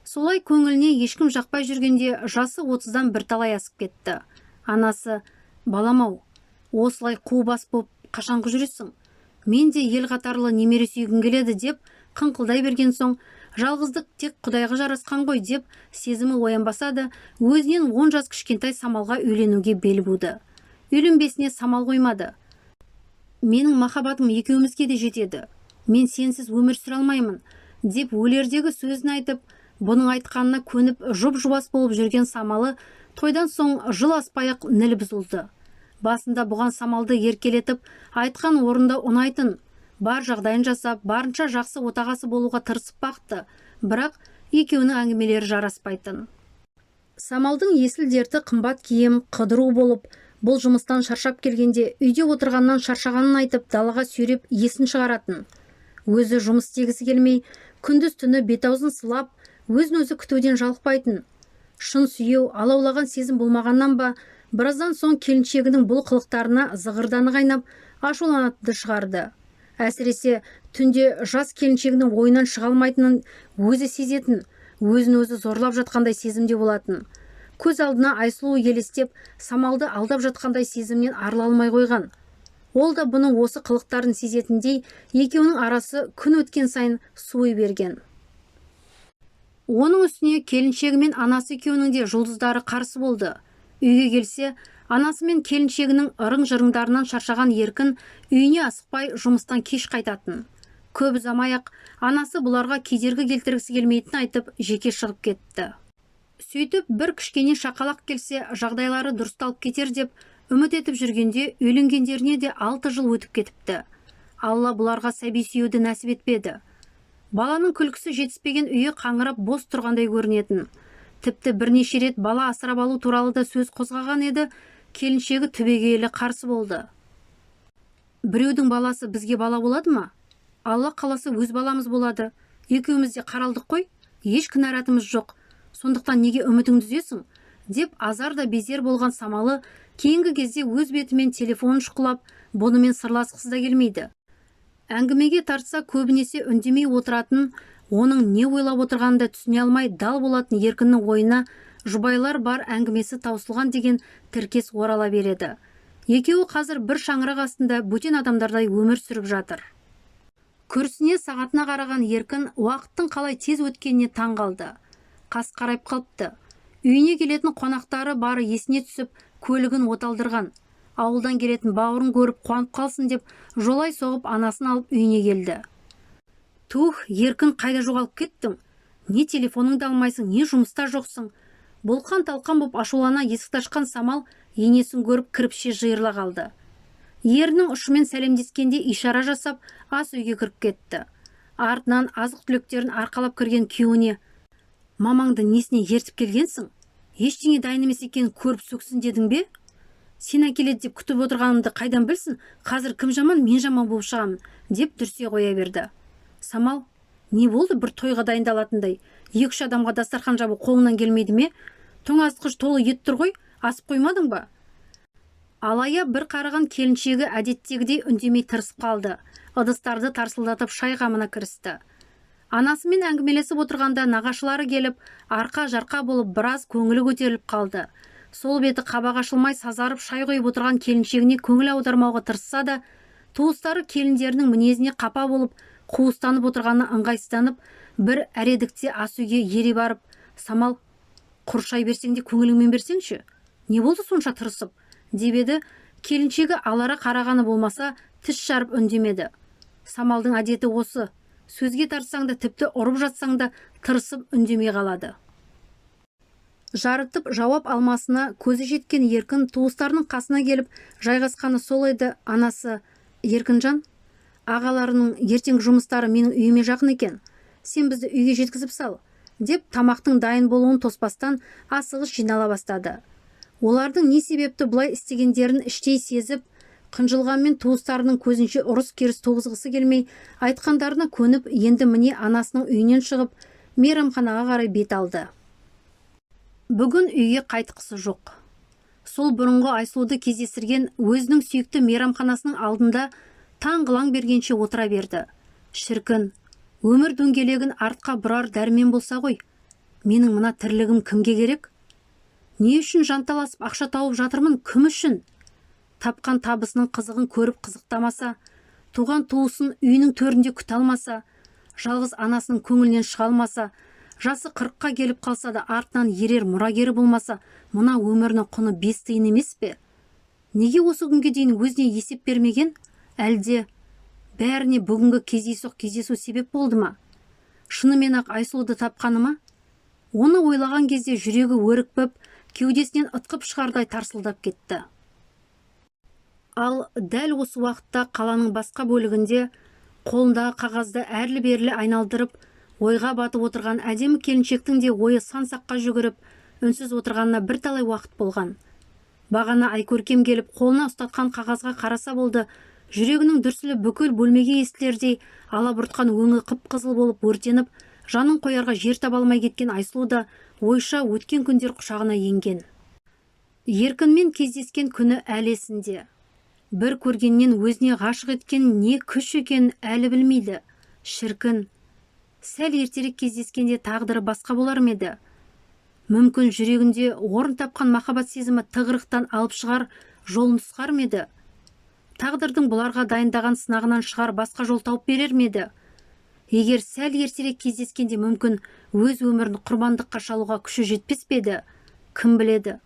Солай көңіліне ешкім жақпай жүргенде жасы 30-дан бірталай асып кетті. Анасы: балам-ау, осылай қу бас боп қашанғы жүресің? Мен де ел қатарлы немере сүйгім келеді, деп қыңқылдай берген соң, жалғыздық тек Құдайға жарасқан ғой деп сезімі оянбаса да, өзінен 10 жас кішкентай Самалға үйленуге бел буды. Үйленбесіне Самал қоймады. Менің махаббатым екеумізге де жетеді. Мен сенсіз өмір сүре алмаймын, деп өлердегі сөзін айтып, бұның айтқанына көніп жұп-жуас болып жүрген Самалы тойдан соң жыл аспай-ақ ніліп бұзылды. Басында бұған Самалды еркелетіп, айтқан орында ұнайтын, бар жағдайын жасап, барынша жақсы отағасы болуға тырысып бақты, бірақ екеуінің әңгімелері жараспайтын. Самалдың есіл дерті қымбат киім, қыдыру болып, бұл жұмыстан шаршап келгенде үйде отырғаннан шаршағанын айтып, далаға сүйреп есін шығаратын. Өзі жұмыс істегісі келмей, күндіз түні бет-аузын сылап, өзін өзі күтуден жалықпайтын. Шын сүйеу, алаулаған сезім болмағаннан ба, біраздан соң келіншегінің бұл қылықтарына зығырданы қайнап, ашуланатынды шығарды. Әсіресе түнде жас келіншегінің ойынан шыға алмайтынын өзі сезетін, өзін-өзі зорлап жатқандай сезімде болатын. Көз алдына Айсұлу елестеп, Самалды алдап жатқандай сезімнен арыла алмай қойған. Ол да бұның осы қылықтарын сезетіндей, екеуінің арасы күн өткен сайын суый берген. Оның үстіне келіншегі мен анасы екеуінің де жұлдыздары қарсы болды. Үйге келсе, анасы мен келіншегінің ырың-жырыңдарынан шаршаған еркін үйіне асықпай жұмыстан кеш қайтатын. Көп ұзамай-ақ анасы бұларға кедергі келтіргісі келмейтінін айтып, жеке шығып кетті. Сөйтіп бір кішкене шақалақ келсе, жағдайлары дұрысталып кетер деп үміт етіп жүргенде үйленгендеріне де 6 жыл өтіп кетіпті. Алла бұларға сәби сүюді нәсіп етпеді. Баланың күлкісі жетіспеген үйі қаңырап бос тұрғандай көрінетін. Тіпті бірнеше рет бала асырап алу туралы да сөз қозғаған еді, келіншегі түбегейлі қарсы болды. Біреудің баласы бізге бала болады ма? Алла қаласа өз баламыз болады. Екеуміз де қаралдық қой, еш кінәратымыз жоқ. Сондықтан неге үмітіңді үзесің? Деп азар да безер болған Самалы кейінгі кезде өз бетімен телефонын шұқылап, бұнымен сырласқысы да келмейді. Әңгімеге тартса көбінесе үндемей отыратын, оның не ойлап отырғанын да түсіне алмай дал болатын еркіннің ойына жұбайлар бар әңгімесі таусылған деген тіркес орала береді. Екеуі қазір бір шаңырақ астында бөтен адамдардай өмір сүріп жатыр. Күрсіне сағатына қараған еркін уақыттың қалай тез өткеніне таң қалды. Қас қарайып қалыпты. Үйіне келетін қонақтары бары есіне түсіп, көлігін оталдырған. Ауылдан келетін бауырын көріп қуанып қалсын деп жолай соғып анасын алып үйіне келді. Тух, еркін, қайда жоғалып кеттің? Не телефоныңды алмайсың, не жұмыста жоқсың? Бұлқан талқан боп ашулана есікті ашқан Самал енесін көріп кірпше жиырыла қалды. Ерінің ұшымен сәлемдескенде ишара жасап ас үйге кіріп кетті. Артынан азық-түлектерін арқалап кірген күйеуіне: "Мамаңды несіне ертіп келгенсің? Ештеңе дайын емес екенін көріп сөксін дедің бе? Сен әкеледі деп күтіп отырғанымды қайдан білсін? Қазір кім жаман, мен жаман болып шығамын", деп дүрсе қоя берді. Самал: "Не болды, бір тойға дайындалатындай? 2-3 адамға дастархан жабу қолыңнан келмейді ме? Тоңазытқыш толы ет тұр ғой, асып қоймадың ба?" Алая бір қараған келіншегі әдеттегідей үндемей тырысып қалды. Ыдыстарды тарсылдатып шай қамына кірісті. Анасымен әңгімелесіп отырғанда нағашылары келіп, арқа-жарқа болып біраз көңілі көтеріліп қалды. Сол беті қабақ ашылмай сазарып шай қойып отырған келіншегіне көңіл аудармауға тырысса да, туыстары келіндерінің мінезіне қапа болып, қуыстанып отырғаны ыңғайсызданып, бір әредікте ас үйге ере барып: "Самал, құр шай берсең де көңіліңмен берсеңші. Не болды сонша тырысып?" деп еді. Келіншегі алара қарағаны болмаса, тіс жарып үндемеді. Самалдың әдеті осы. Сөзге тартсаң да, тіпті ұрып жатсаң да тырысып үндемей қалады. Жарытып жауап алмасына көзі жеткен еркін туыстарының қасына келіп жайғасқаны сол еді. Анасы: "Еркінжан, ағаларының ертең жұмыстары менің үйіме жақын екен. Сен бізді үйге жеткізіп сал", деп тамақтың дайын болуын тоспастан асығыс жинала бастады. Олардың не себепті бұлай істегендерін іштей сезіп, қынжылғанмен туыстарының көзінше ұрыс керіс туғызғысы келмей, айтқандарына көніп, енді міне анасының үйінен шығып, мейрамханаға қарай бет алды. Бүгін үйге қайтқысы жоқ. Сол бұрынғы Айсұлуды кездестірген өзінің сүйікті мейрамханасының алдында таң-қылаң бергенше отыра берді. Шіркін, өмір дөңгелегін артқа бұрар дәрмен болса ғой, менің мына тірлігім кімге керек? Не үшін жанталасып ақша тауып жатырмын, кім үшін? Тапқан табысының қызығын көріп қызықтамаса, туған туысын үйінің төрінде күте алмаса, жалғыз анасының көңілінен шыға алмаса, жасы 40-қа келіп қалса да артынан ерер мұрагері болмаса, мына өмірінің құны 5 тиын емес пе? Неге осы күнге дейін өзіне есеп бермеген? Әлде бәріне бүгінгі кездесу себеп болды ма? Шынымен-ақ Айсұлуды тапқаны ма? Оны ойлаған кезде жүрегі өрікпіп, кеудесінен ытқып шығардай тарсылдап кетті. Ал дәл осы уақытта қаланың басқа бөлігінде қолындағы қағазды әрлі-берлі айналдырып, ойға батып отырған әдемі келіншектің де ойы сан-саққа жүгіріп, үнсіз отырғанына бірталай уақыт болған. Бағана Айкөркем келіп қолына ұстатқан қағазға қараса болды, жүрегінің дүрсілі бүкіл бөлмеге естілердей, алабұртқан өңі қып-қызыл болып өртеніп, жанын қоярға жер таба алмай кеткен Айсұлу да ойша өткен күндер құшағына енген. Еркінмен кездескен күні әлі есінде. Бір көргеннен өзіне ғашық еткен не күш екенін әлі білмейді. Шіркін, сәл ертерек кездескенде тағдыры басқа болар ма еді? Мүмкін жүрегінде орын тапқан махаббат сезімі тығырықтан алып шығар, жолын нұсқар ма еді? Тағдырдың бұларға дайындаған сынағынан шығар басқа жол тауып берер ме еді? Егер сәл ертерек кездескенде мүмкін өз өмірін құрбандыққа шалуға күші жетпес пе еді? Кім біледі?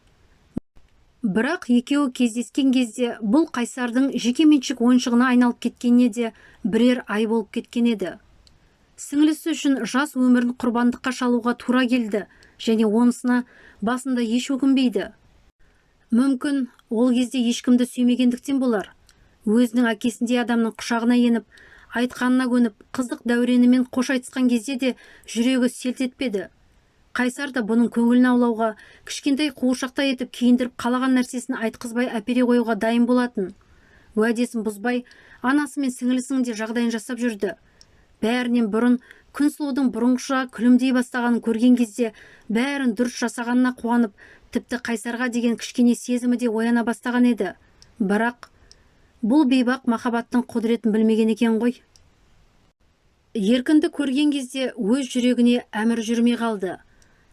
Бірақ екеуі кездескен кезде бұл Қайсардың жекеменшік ойыншығына айналып кеткеніне де бірер ай болып кеткен еді. Сіңлісі үшін жас өмірін құрбандыққа шалуға тура келді және онысына басында еш өкінбейді. Мүмкін ол кезде ешкімді сүймегендіктен болар. Өзінің әкесіндей адамның құшағына еніп, айтқанына көніп, қызық дәуренімен қош айтысқан кезде де жүрегі селт етпеді. Қайсар да бұның көңілін аулауға, кішкентай қуыршақтай етіп киіндіріп қалаған нәрсесін айтқызбай әпере қоюға дайын болатын. Уәдесін бұзбай, анасы мен сіңілісінің де жағдайын жасап жүрді. Бәрінен бұрын Күнсұлудың бұрынғыша күлімдей бастағанын көрген кезде бәрін дұрыс жасағанына қуанып, тіпті Қайсарға деген кішкене сезімі де ояна бастаған еді. Бірақ бұл бейбақ махаббаттың құдіретін білмеген екен ғой. Еркінді көрген кезде өз жүрегіне әмір жүрмей қалды.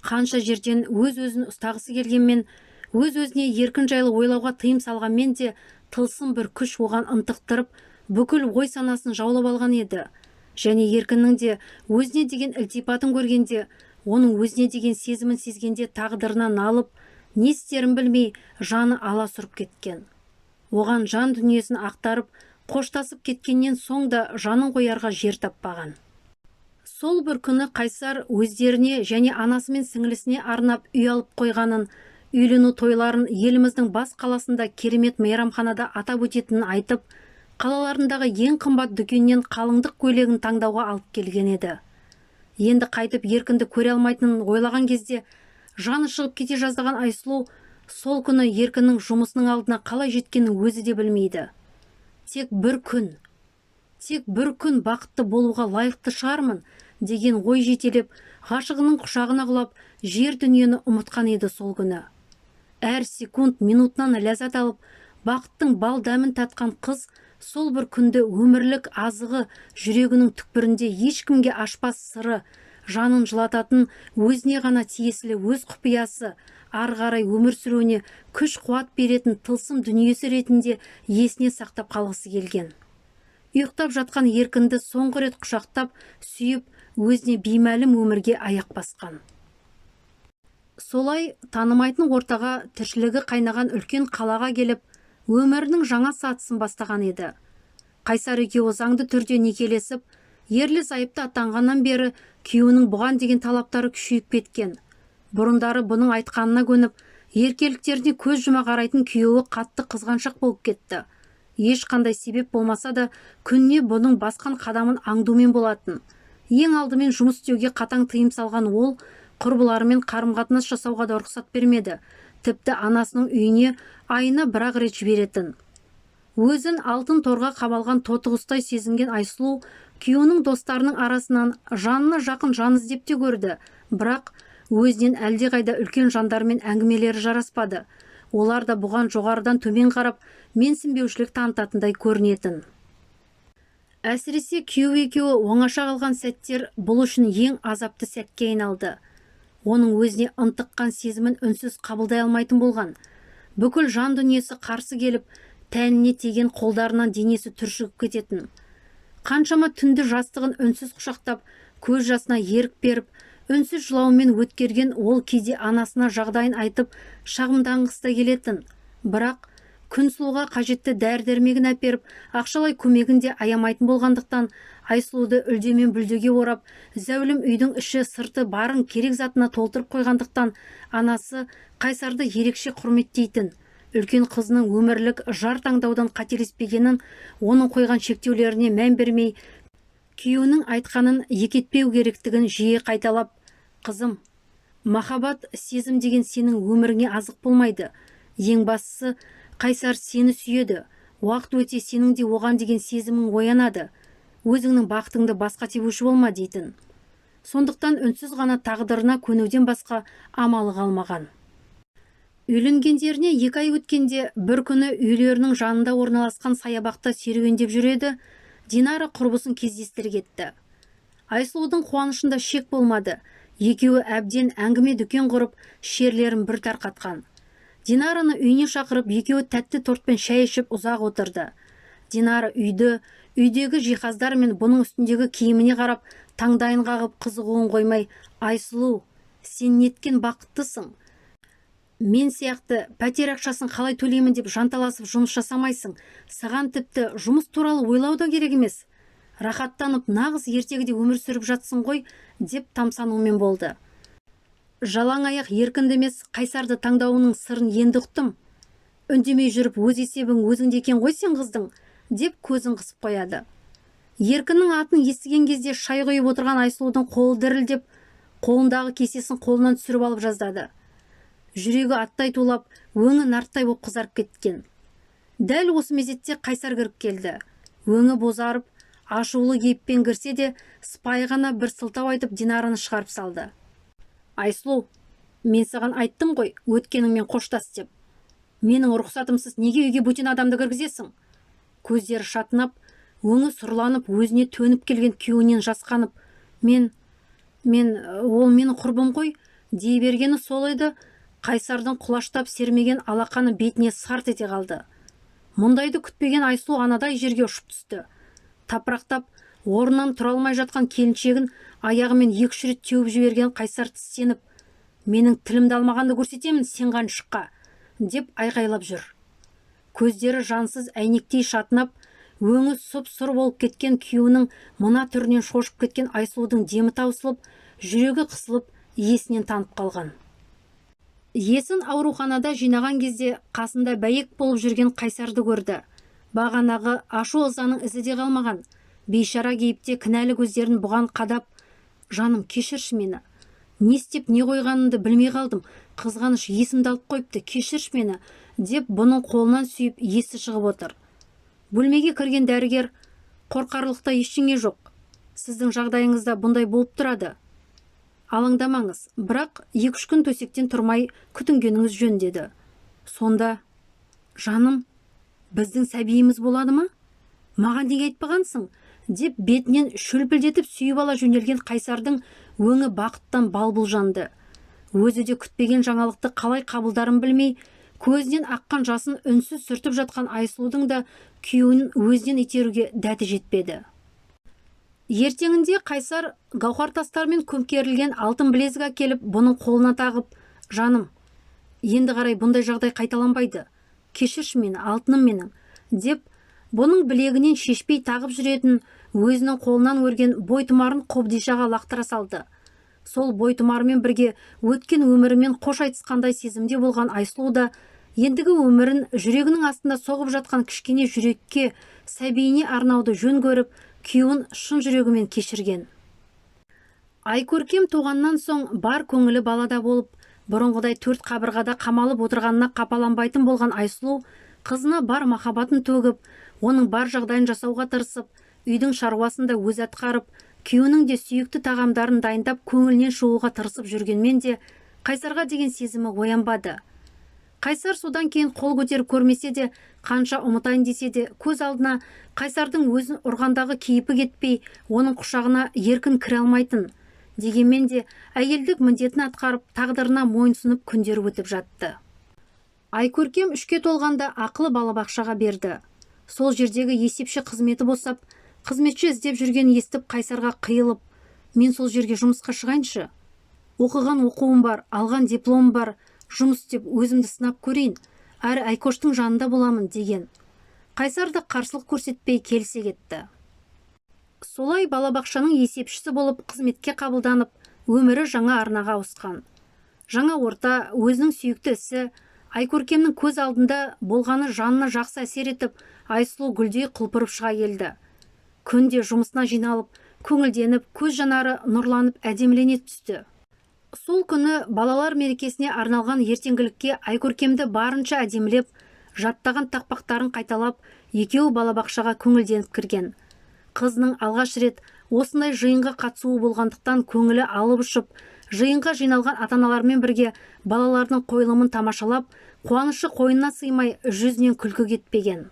Қанша жерден өз-өзін ұстағысы келгенмен, өз-өзіне еркін жайлы ойлауға тыйым салғанмен де тылсым бір күш оған ынтықтырып, бүкіл ой санасын жаулап алған еді. Және еркіннің де өзіне деген ілтипатын көргенде, оның өзіне деген сезімін сезгенде тағдырына налып, не істерін білмей жаны аласұрып кеткен. Оған жан дүниесін ақтарып, қоштасып кеткеннен соң да жанын қоярға жер таппаған. Сол бір күні Қайсар өздеріне және анасы мен сіңілісіне арнап үй алып қойғанын, үйлену тойларын еліміздің бас қаласында керемет мейрамханада атап өтетінін айтып, қалаларындағы ең қымбат дүкеннен қалыңдық көйлегін таңдауға алып келген еді. Енді қайтып Еркінді көре алмайтынын ойлаған кезде, жаны шығып кете жаздаған Айсұлу сол күні Еркіннің жұмысының алдына қалай жеткенін өзі де білмейді. Тек бір күн бақытты болуға лайықты шығармын деген ой жетелеп, ғашығының құшағына құлап, жер дүниені ұмытқан еді сол күні. Әр секунд минутынан ләззат алып, бақыттың бал дәмін татқан қыз сол бір күнді өмірлік азығы жүрегінің түкпірінде ешкімге ашпас сыры, жанын жылататын өзіне ғана тиесілі өз құпиясы, ары қарай өмір сүруіне күш қуат беретін тылсым дүниесі ретінде есіне сақтап қалғысы келген. Ұйықтап жатқан Еркінді соңғы рет құшақтап, сүйіп, өзіне беймәлім өмірге аяқ басқан. Солай танымайтын ортаға, тіршілігі қайнаған үлкен қалаға келіп, өмірінің жаңа сатысын бастаған еді. Қайсар екеуі заңды түрде некелесіп, ерлі зайыпты атанғаннан бері күйеуінің бұған деген талаптары күшейіп кеткен. Бұрындары бұның айтқанына көніп, еркеліктеріне көз жұма қарайтын күйеуі қатты қызғаншақ болып кетті. Ешқандай себеп болмаса да, күнне бұның басқан қадамын аңдумен болатын. Ең алдымен жұмыс істеуге қатаң тыйым салған ол, құрбыларымен қарым-қатынас жасауға да рұқсат бермеді. Тіпті анасының үйіне айына бір-ақ рет жіберетін. Өзін алтын торға қамалған тотығыстай сезінген Айсұлу, күйеуінің достарының арасынан жанына жақын жан іздеп те көрді. Бірақ өзінен әлдеқайда үлкен жандармен әңгімелері жараспады. Олар да бұған жоғарыдан төмен қарап, менсінбеушілік танытатындай көрінетін. Әсіресе күйеу екеуі оңаша қалған сәттер бұл үшін ең азапты сәтке айналды. Оның өзіне ынтыққан сезімін үнсіз қабылдай алмайтын болған. Бүкіл жан дүниесі қарсы келіп, тәніне теген қолдарынан денесі түршігіп кететін. Қаншама түнді жастығын үнсіз құшақтап, көз жасына ерік беріп, үнсіз жылаумен өткерген ол кейде анасына жағдайын айтып, шағымданғысы келетін. Бірақ Күнсұлуға қажетті дәрі-дәрмегін әперіп, ақшалай көмегін де аямайтын болғандықтан, Айсұлуды үлдемен бүлдеге орап, зәулім үйдің іші сырты барын керек затына толтырып қойғандықтан, анасы Қайсарды ерекше құрметтейтін. Үлкен қызының өмірлік жар таңдаудан қателеспегенін, оның қойған шектеулеріне мән бермей, күйеуінің айтқанын екетпеу керектігін жиі қайталап, «Қызым, махаббат, сезім деген сенің өміріңе азық болмайды. Ең бастысы, Қайсар сені сүйеді. Уақыт өте сенің де оған деген сезімің оянады. Өзіңнің бақытыңды басқа тебуші болма» дейтін. Сондықтан үнсіз ғана тағдырына көнуден басқа амалы қалмаған. Үйленгендеріне 2 ай өткенде бір күні үйлерінің жанында орналасқан саябақта серуендеп жүреді, Динара құрбысын кездестіре кетті. Айсұлудың қуанышында шек болмады. Екеуі әбден әңгіме дүкен құрып, шерлерін бір тарқатқан. Динараны үйіне шақырып, екеуі тәтті тортпен шай ішіп ұзақ отырды. Динара үйдегі жиһаздар мен бұның үстіндегі киіміне қарап, таңдайын қағып қызығуын қоймай, «Айсұлу, сен неткен бақыттысың. Мен сияқты пәтер ақшасын қалай төлеймін деп жанталасып жұмыс жасамайсың. Саған тіпті жұмыс туралы ойлау да керек емес. Рахаттанып, нағыз ертегіде өмір сүріп жатсың ғой», деп тамсанумен болды. Жалаң аяқ еркінді емес Қайсарды таңдауының сырын енді ұқтым. Үндемей жүріп, өз есебің өзіңде екен ғой сен қыздың, деп көзін қысып қояды. Еркіннің атын естіген кезде шай құйып отырған Айсұлудың қолы дірілдеп, қолындағы кесесін қолынан түсіріп алып жаздады. Жүрегі аттай тулап, өңі нарттай боп қызарып кеткен. Дәл осы мезетте Қайсар кіріп келді. Өңі бозарып, ашулы кейіппен кірсе де, сыпайы ғана бір сылтау айтып Динараны шығарып салды. «Айсұлу, мен саған айттым ғой, өткеніңмен қоштас деп. Менің рұқсатымсыз неге үйге бөтен адамды кіргізесің?» Көздері шатынап, өңі сұрланып, өзіне төніп келген күйеуінен жасқанып, ол менің құрбым ғой, дей бергені сол еді. Қайсардың құлаштап сермеген алақаны бетіне сарт ете қалды. Мұндайды күтпеген Айсұлу анадай жерге ұшып түсті. Тапырақтап, орнынан тұра алмай жатқан келіншегін аяғымен 2-3 рет теуіп жіберген Қайсар тістеніп, «Менің тілімді алмағанды көрсетемін, сен қаншыққа», деп айқайлап жүр. Көздері жансыз әйнектей шатынап, өңі сұп-сұр болып кеткен күйеуінің мына түрінен шошып кеткен Айсұлудың демі таусылып, жүрегі қысылып, есінен танып қалған. Есін ауруханада жинаған кезде қасында бәйек болып жүрген Қайсарды көрді. Бағанағы ашу ызаның ізі де қалмаған. Бейшара кейіпте кінәлі көздерін бұған қадап, «Жаным, кешірші мені. Не істеп не қойғанымды білмей қалдым. Қызғаныш есімді алып қойыпты, кешірші мені», деп бұның қолынан сүйіп есі шығып отыр. Бөлмеге кірген дәрігер, «Қорқарлықта ештеңе жоқ. Сіздің жағдайыңызда бұндай болып тұрады. Алаңдамаңыз, бірақ 2-3 күн төсектен тұрмай күтінгеніңіз жөн», деді. Сонда, «Жаным, біздің сәбиіміз болады ма? Маған неге айтпағансың?» деп бетінен шөлпілдетіп сүйіп ала жөнелген Қайсардың өңі бақыттан балбұл жанды. Өзі де күтпеген жаңалықты қалай қабылдарын білмей, көзінен аққан жасын үнсіз сүртіп жатқан Айсұлудың да күйеуін өзінен итеруге дәті жетпеді. Ертеңінде Қайсар гауһар тастармен көмкерілген алтын білезік әкеліп, бұның қолына тағып, «Жаным, енді қарай бұндай жағдай қайталанбайды. Кешірші мені, алтыным менің», деп бұның білегінен шешпей тағып жүретін өзінің қолынан өрген бойтұмарын қобдишаға лақтыра салды. Сол бойтұмарымен бірге өткен өмірімен қош айтысқандай сезімде болған Айсұлу да ендігі өмірін жүрегінің астында соғып жатқан кішкене жүрекке, сәбиіне арнауды жөн көріп, күйеуін шын жүрегімен кешірген. Айкөркем туғаннан соң бар көңілі балада болып, бұрынғыдай 4 қабырғада қамалып отырғанына қапаланбайтын болған Айсұлу қызына бар махаббатын төгіп, оның бар жағдайын жасауға тырысып, үйдің шаруасын да өз атқарып, күйеуінің де сүйікті тағамдарын дайындап көңілінен шығуға тырысып жүргенмен де Қайсарға деген сезімі оянбады. Қайсар содан кейін қол көтеріп көрмесе де, қанша ұмытайын десе де, көз алдына Қайсардың өзін ұрғандағы кейіпі кетпей, оның құшағына еркін кіре алмайтын. Дегенмен де әйелдік міндетін атқарып, тағдырына мойынсұнып күндер өтіп жатты. Айкөркем 3-ке толғанда ақылы балабақшаға берді. Сол жердегі есепші қызметі босап, қызметші іздеп жүрген естіп Қайсарға қиылып, «Мен сол жерге жұмысқа шығайыншы. Оқыған оқуым бар, алған дипломым бар, жұмыс істеп өзімді сынап көрейін, әрі Айкоштың жанында боламын», деген. Қайсар да қарсылық көрсетпей келісе кетті. Солай балабақшаның есепшісі болып қызметке қабылданып, өмірі жаңа арнаға ауысқан. Жаңа орта, өзінің сүйікті ісі, Айкөркемнің көз алдында болғаны жанына жақсы әсер етіп, Айсұлу гүлдей құлпырып шыға келді. Күнде жұмысына жиналып, көңілденіп, көз жанары нұрланып әдемілене түсті. Сол күні балалар мерекесіне арналған ертеңгілікке Айкөркемді барынша әдемілеп, жаттаған тақпақтарын қайталап, екеуі балабақшаға көңілденіп кірген. Қызының алғаш рет осындай жиынға қатысуы болғандықтан көңілі алып ұшып, жиынға жиналған ата-аналармен бірге балаларының қойылымын тамашалап, қуанышы қойнына сыймай, жүзінен күлкі кетпеген.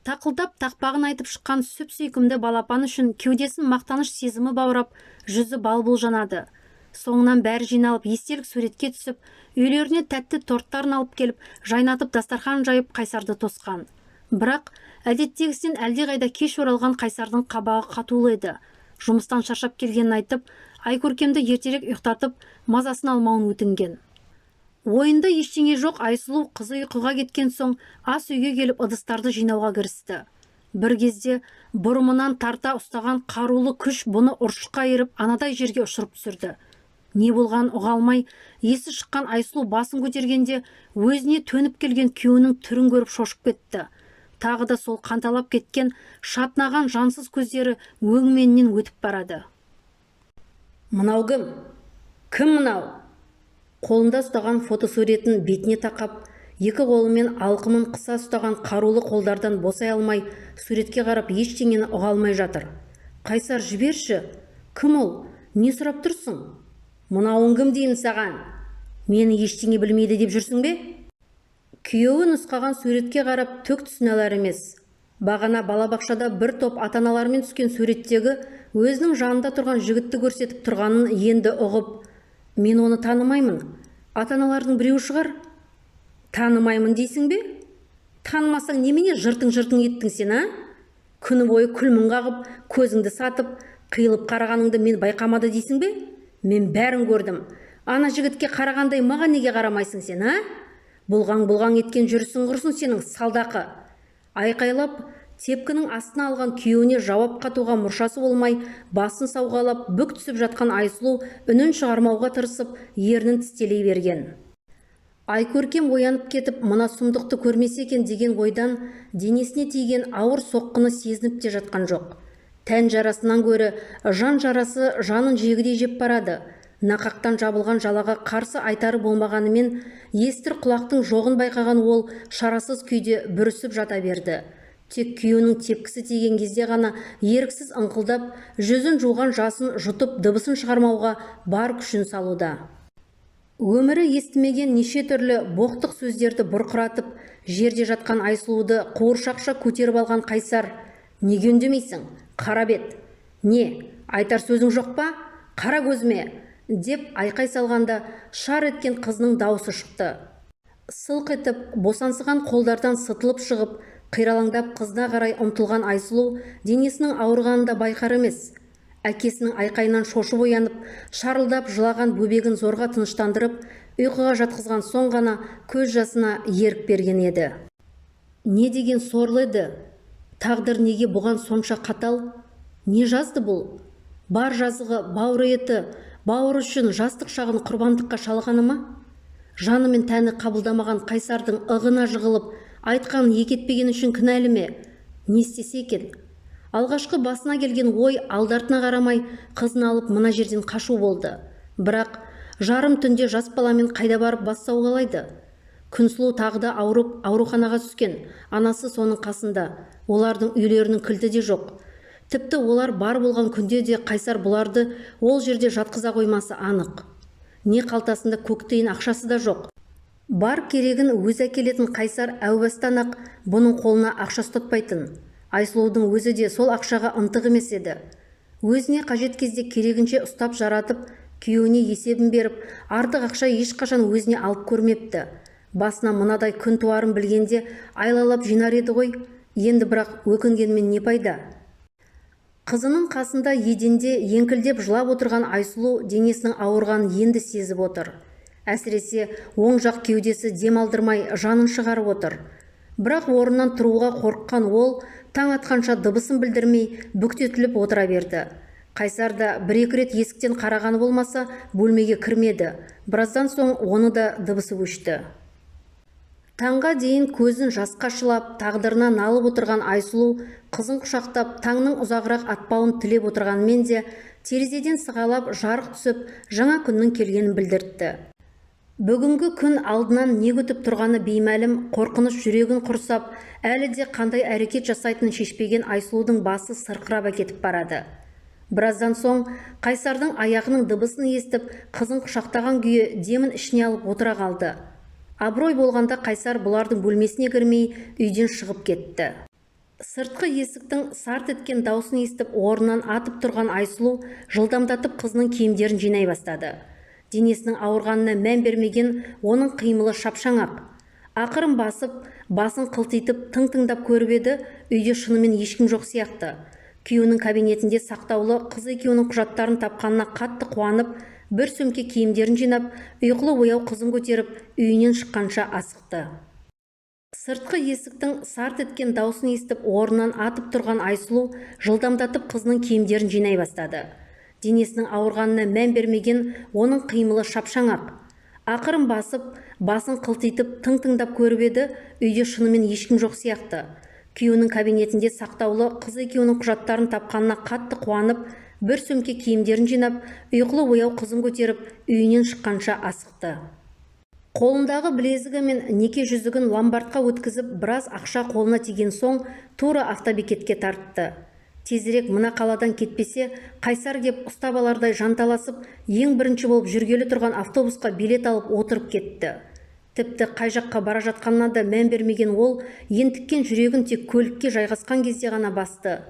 Тақылдап тақпағын айтып шыққан сүп-сүйкімді балапан үшін кеудесін мақтаныш сезімі баурап, жүзі бал-бұл жанады. Соңынан бәрі жиналып, естелік суретке түсіп, үйлеріне тәтті торттарын алып келіп, жайнатып дастархан жайып Қайсарды тосқан. Бірақ әдеттегісінен әлдеқайда кеш оралған Қайсардың қабағы қатулы еді. Жұмыстан шаршап келгенін айтып, Айкөркемді ертерек ұйықтатып, мазасын алмауын өтінген. Ойында ештеңе жоқ Айсұлу қызы ұйқыға кеткен соң ас үйге келіп ыдыстарды жинауға кірісті. Бір кезде бұрымынан тарта ұстаған қарулы күш бұны ұршыққа айырып анадай жерге ұшырып түсірді. Не болған ұға алмай, есі шыққан Айсұлу басын көтергенде өзіне төніп келген күйеуінің түрін көріп шошып кетті. Тағы да сол қанталап кеткен, шатнаған жансыз көздері өңменінен өтіп барады. Мынау кім? Кім мынау? Қолында ұстаған фотосуретін бетіне тақап, екі қолымен алқымын қыса ұстаған қарулы қолдардан босай алмай, суретке қарап ештеңені ұға алмай жатыр. Қайсар, жіберші. Кім ол? Не сұрап тұрсың? Мынауың кім деймін саған? Мені ештеңе білмейді деп жүрсің бе? Күйеуі нұсқаған суретке қарап төк түсіне алар емес. Бағана балабақшада бір топ ата-аналармен түскен суреттегі өзінің жанында тұрған жігітті көрсетіп тұрғанын енді ұғып, мен оны танымаймын. Ата-аналардың біреуі шығар? Танымаймын дейсің бе? Танымасаң немене жыртың еттің сен, а? Күні бойы күлмін қағып, көзіңді сатып, қиылып қарағаныңды мен байқамады дейсің бе? Мен бәрін көрдім. Ана жігітке қарағандай маған неге қарамайсың сен, а? Бұлғаң еткен жүрісің құрсын сенің салдақы. Айқайлап, тепкінің астына алған күйеуіне жауап қатуға мұршасы болмай, басын сауғалап, бүк түсіп жатқан Айсұлу үнін шығармауға тырысып, ернін тістелей берген. Айкөркем оянып кетіп, мына сұмдықты көрмесе екен деген ойдан денесіне тиген ауыр соққыны сезініп те жатқан жоқ. Тән жарасынан гөрі жан жарасы жанын жегідей жеп барады. Нақақтан жабылған жалаға қарсы айтары болмағанымен, естір құлақтың жоғын байқаған ол шарасыз күйде бүрісіп жата берді. Тек күйеуінің тепкісі тиген кезде ғана еріксіз ыңқылдап, жүзін жуған жасын жұтып, дыбысын шығармауға бар күшін салуда. Өмірі естімеген неше түрлі боқтық сөздерді бұрқыратып, жерде жатқан Айсұлуды қуыршақша көтеріп алған Қайсар, неге үндемейсің? Қара бет. Не, айтар сөзің жоқ па? Қара көзіме, деп айқай салғанда шар еткен қызының дауысы шықты. Сылқ етіп, босансыған қолдардан сытылып шығып, қиралаңдап қызына қарай ұмтылған Айсұлу денесінің ауырғанын да байқар емес. Әкесінің айқайынан шошып оянып, шарылдап жылаған бөбегін зорға тыныштандырып, ұйқыға жатқызған соң ғана көз жасына ерік берген еді. Не деген сорлы еді? Тағдыр неге бұған сонша қатал? Не жазды бұл? Бар жазығы бауыры еті, бауыры үшін жастық шағын құрбандыққа шалғаны ма? Жаны мен тәні қабылдамаған Қайсардың ығына жығылып, айтқанын екетпеген үшін кінәлі ме? Не істесе екен? Алғашқы басына келген ой алдартына қарамай қызын алып мына жерден қашу болды. Бірақ жарым түнде жас баламен қайда барып бас сауғалайды? Күнсұлу тағы да ауырып ауруханаға түскен. Анасы соның қасында. Олардың үйлерінің кілті де жоқ. Тіпті олар бар болған күнде де Қайсар бұларды ол жерде жатқыза қоймасы анық. Не қалтасында көк тиын ақшасы да жоқ. Бар керегін өз әкелетін Қайсар әубастан-ақ бұның қолына ақша ұстатпайтын. Айсұлудың өзі де сол ақшаға ынтық емес еді. Өзіне қажет кезде керегінше ұстап жаратып, күйеуіне есебін беріп, артық ақша ешқашан өзіне алып көрмепті. Басына мынадай күн туарын білгенде айлалап жинар еді ғой, енді бірақ өкінгенмен не пайда? Қызының қасында еденде еңкілдеп жылап отырған Айсұлу денесінің ауырғанын енді сезіп отыр. Әсіресе оң жақ кеудесі дем алдырмай жанын шығарып отыр. Бірақ орнынан тұруға қорыққан ол таң атқанша дыбысын білдірмей бүктетіліп отыра берді. Қайсар да бір-екі рет есіктен қарағаны болмаса бөлмеге кірмеді. Біраздан соң оны да дыбысы өшті. Таңға дейін көзін жасқа шылап, тағдырына налып отырған Айсұлу қызын құшақтап, таңның ұзағырақ атпауын тілеп отырғанмен де терезеден сығалап жарық түсіп, жаңа күннің келгенін білдіртті. Бүгінгі күн алдынан не күтіп тұрғаны беймәлім, қорқыныш жүрегін құрсап, әлі де қандай әрекет жасайтынын шешпеген Айсұлудың басы сырқырап әкетіп барады. Біраздан соң Қайсардың аяғының дыбысын естіп, қызын құшақтаған күйі демін ішіне алып отыра қалды. Абырой болғанда Қайсар бұлардың бөлмесіне кірмей, үйден шығып кетті. Сыртқы есіктің сарт еткен даусын естіп, орнынан атып тұрған Айсұлу жылдамдатып қызының киімдерін жинай бастады. Денесінің ауырғанына мән бермеген оның қимылы шапшаңақ. Ақырын басып, басын қылтитып тың-тыңдап көріп еді, үйде шынымен ешкім жоқ сияқты. Күйеуінің кабинетінде сақтаулы қыз екеуінің құжаттарын тапқанына қатты қуанып, бір сөмке киімдерін жинап, ұйқылы ояу қызын көтеріп, үйінен шыққанша асықты. Сыртқы есіктің сарт еткен даусын естіп, орнынан атып тұрған Айсұлу жылдамдатып қызының киімдерін жинай бастады. Денесінің ауырғанына мән бермеген оның қимылы шапшаңақ. Ақырын басып, басын қылтитып тың-тыңдап көріп еді, үйде шынымен ешкім жоқ сияқты. Күйеуінің кабинетінде сақтаулы қыз екеуінің құжаттарын тапқанына қатты қуанып, бір сөмке киімдерін жинап, ұйқылы ояу қызын көтеріп, үйінен шыққанша асықты. Қолындағы білезігі мен неке жүзігін ломбардқа өткізіп, біраз ақша қолына тиген соң, тура автобекетке тартты. Тезірек мына қаладан кетпесе, Қайсар кеп ұстап алардай жанталасып, ең бірінші болып жүргелі тұрған автобусқа билет алып отырып кетті. Тіпті қай жаққа бара жатқанына да мән бермеген ол, ентіккен жүрегін тек көлікке жайғасқан кезде ғана басты.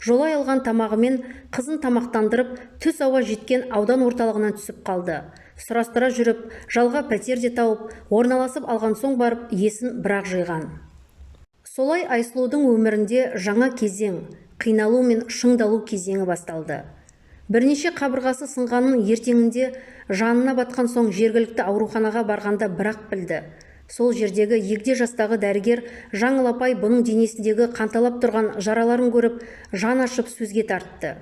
Жолай алған тамағымен қызын тамақтандырып, түс ауа жеткен аудан орталығынан түсіп қалды. Сұрастыра жүріп, жалға пәтер де тауып, орналасып алған соң барып, есін бірақ жиған. Солай Айсұлудың өмірінде жаңа кезең, қиналу мен шыңдалу кезеңі басталды. Бірнеше қабырғасы сынғанын ертеңінде жанына батқан соң жергілікті ауруханаға барғанда бірақ білді. Сол жердегі егде жастағы дәрігер Жаңыл апай бұның денесіндегі қанталап тұрған жараларын көріп, жан ашып сөзге тартты.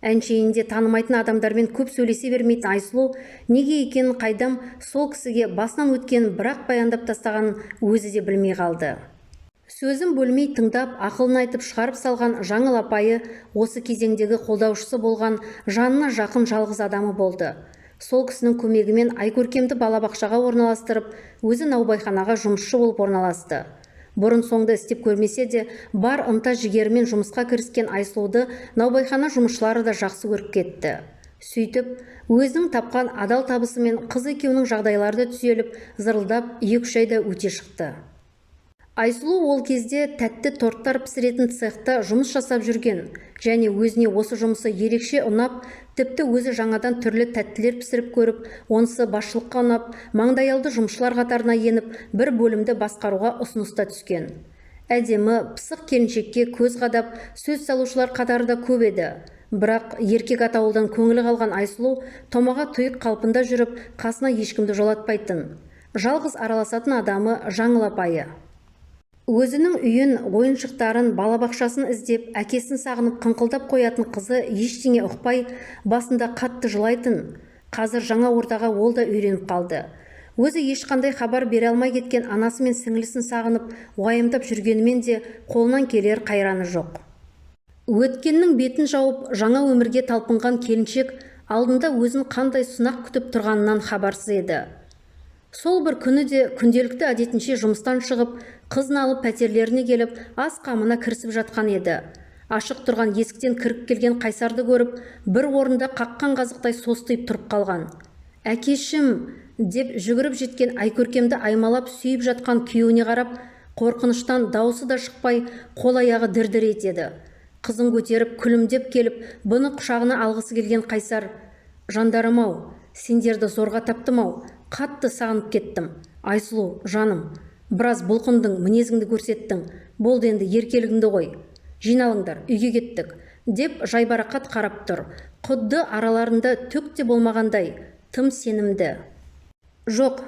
Әншейінде танымайтын адамдармен көп сөйлесе бермейтін Айсұлу неге екенін қайдам сол кісіге басынан өткен бірақ баяндап тастағанын өзі де білмей қалды. Сөзін бөлмей тыңдап, ақылын айтып шығарып салған Жаңыл апайы осы кезеңдегі қолдаушысы болған жанына жақын жалғыз адамы болды. Сол кісінің көмегімен Айкөркемді балабақшаға орналастырып, өзі наубайханаға жұмысшы болып орналасты. Бұрын соңды істеп көрмесе де, бар ынта жігерімен жұмысқа кіріскен Айсұлуды наубайхана жұмысшылары да жақсы көріп кетті. Сөйтіп, өзінің тапқан адал табысымен қыз екеуінің жағдайлары да түзеліп, зырылдап, 2-3 айда өте шықты. Айсұлу ол кезде тәтті торттар пісіретін цехта жұмыс жасап жүрген, және өзіне осы жұмысы ерекше ұнап, тіпті өзі жаңадан түрлі тәттілер пісіріп көріп, онысы басшылыққа ұнап, маңдайалды жұмысшылар қатарына еніп, бір бөлімді басқаруға ұсыныста түскен. Әдемі, пысық келіншекке көз қадап, сөз салушылар қатары да көп еді. Бірақ еркек атаулыдан көңілі қалған Айсұлу томаға тұйық қалпында жүріп, қасына ешкімді жолатпайтын. Жалғыз араласатын адамы Жаңыл апайы. Өзінің үйін, ойыншықтарын, балабақшасын іздеп, әкесін сағынып қыңқылдап қоятын қызы ештеңе ұқпай, басында қатты жылайтын. Қазір жаңа ортаға ол да үйреніп қалды. Өзі ешқандай хабар бере алмай кеткен анасы мен сіңлісін сағынып, уайымдап жүргенімен де қолынан келер қайраны жоқ. Өткеннің бетін жауып, жаңа өмірге талпынған келіншек алдында өзін қандай сынақ күтіп тұрғанынан хабарсыз еді. Сол бір күні де күнделікті әдетінше жұмыстан шығып, қызын алып пәтерлеріне келіп, ас қамына кірісіп жатқан еді. Ашық тұрған есіктен кіріп келген Қайсарды көріп, бір орында қаққан қазықтай состиып тұрып қалған. «Әкешім!» деп жүгіріп жеткен Айкөркемді аймалап сүйіп жатқан күйеуіне қарап, қорқыныштан даусы да шықпай, қол-аяғы дір-дір етеді. Қызын көтеріп, күлімдеп келіп, бұны құшағына алғысы келген Қайсар: «Жандарым-ау, сендерді зорға таптым-ау, қатты сағынып кеттім. Айсұлу, жаным, біраз бұлқындың, мінезіңді көрсеттің. Болды енді еркелігіңді қой. Жиналыңдар, үйге кеттік», деп жайбарақат қарап тұр. Құдды араларында түк те болмағандай, тым сенімді. «Жоқ,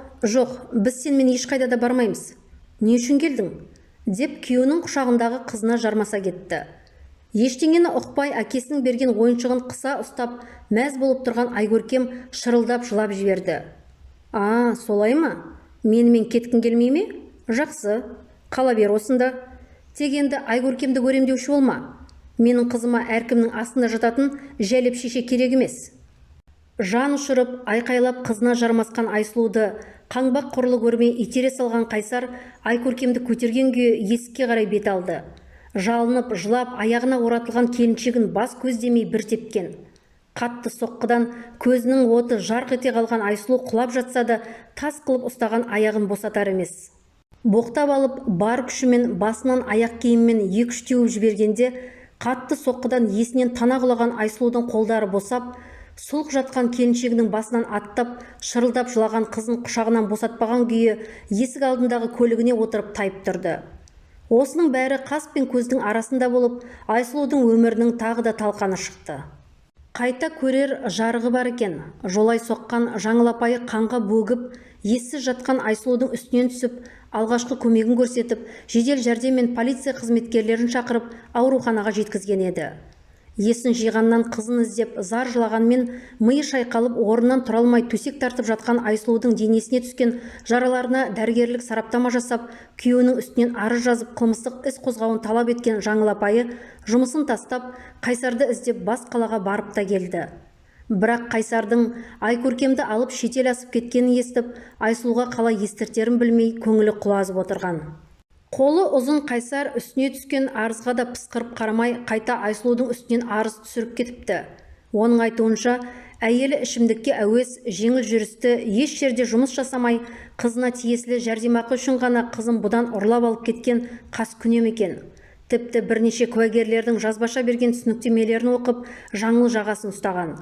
біз сенімен ешқайда да бармаймыз. Не үшін келдің?» деп күйеуінің құшағындағы қызына жармаса кетті. Ештеңені ұқпай әкесінің берген ойыншығын қыса ұстап, мәз болып тұрған Айкөркем шырылдап жылап жіберді. «А, солай ма? Менімен кеткің келмей ме? Жақсы, қала бер осында. Тек енді Айкөркемді көрем деуші болма. Менің қызыма әркімнің астында жататын жәлеп шеше керек емес». Жан ұшырып, айқайлап қызына жармасқан Айсұлуды қаңбақ құрлы көрмей итере салған Қайсар Айкөркемді көтерген күйі есікке қарай бет алды. Жалынып, жылап, аяғына оратылған келіншегін бас көздемей бір тепкен. Қатты соққыдан көзінің оты жарқ ете қалған Айсұлу құлап жатса да, тас қылып ұстаған аяғын босатар емес. Боқтап алып, бар күшімен басынан аяқ киіммен 2-3 теуіп жібергенде, қатты соққыдан есінен тана құлаған Айсұлудың қолдары босап, сұлқ жатқан келіншегінің басынан аттап, шырылдап жылаған қызын құшағынан босатпаған күйі есік алдындағы көлігіне отырып тайып тұрды. Осының бәрі қас пен көздің арасында болып, Айсұлудың өмірінің тағы да талқаны шықты. Қайта көрер жарығы бар екен. Жолай соққан Жаңыл апайы қанға бөгіп, ессіз жатқан Айсұлудың үстінен түсіп, алғашқы көмегін көрсетіп, жедел жәрдем мен полиция қызметкерлерін шақырып, ауруханаға жеткізген еді. Есін жиғаннан қызын іздеп, зар жылағанмен миы шайқалып, орнынан тұра алмай төсек тартып жатқан Айсұлудың денесіне түскен жараларына дәрігерлік сараптама жасап, күйеуінің үстінен арыз жазып, қылмыстық іс қозғауын талап еткен Жаңыл апайы жұмысын тастап, Қайсарды іздеп бас қалаға барып та келді. Бірақ Қайсардың Айкөркемді алып шетел асып кеткенін естіп, Айсұлуға қалай естіртерін білмей, көңілі құлазып отырған. Қолы ұзын Қайсар үстіне түскен арызға да пысқырып қарамай, қайта Айсұлудың үстінен арыз түсіріп кетіпті. Оның айтуынша, әйелі ішімдікке әуес, жеңіл жүрісті, еш жерде жұмыс жасамай, қызына тиесілі жәрдемақы үшін ғана қызын бұдан ұрлап алып кеткен қаскүнем екен. Тіпті бірнеше куәгерлердің жазбаша берген түсініктемелерін оқып, Жаңыл жағасын ұстаған.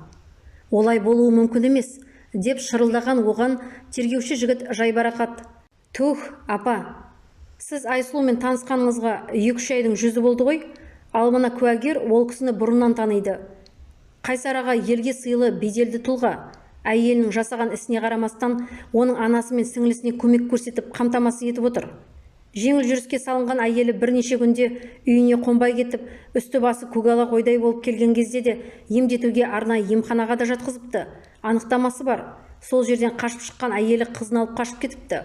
Олай болуы мүмкін емес, деп шырылдаған оған тергеуші жігіт жайбарақат: «Тух, апа, сіз Айсұлумен танысқаныңызға 2-3 айдың жүзі болды ғой, ал мына куәгер ол кісіні бұрыннан таниды. Қайсар аға елге сыйлы, беделді тұлға, әйелінің жасаған ісіне қарамастан, оның анасы мен сіңлісіне көмек көрсетіп, қамтамасыз етіп отыр. Жеңіл жүріске салынған әйелі бірнеше күнде үйіне қонбай кетіп, үсті басы көгала қойдай болып келген кезде де емдетуге арнайы емханаға да жатқызыпты. Анықтамасы бар. Сол жерден қашып шыққан әйелі қызын алып қашып кетіпті.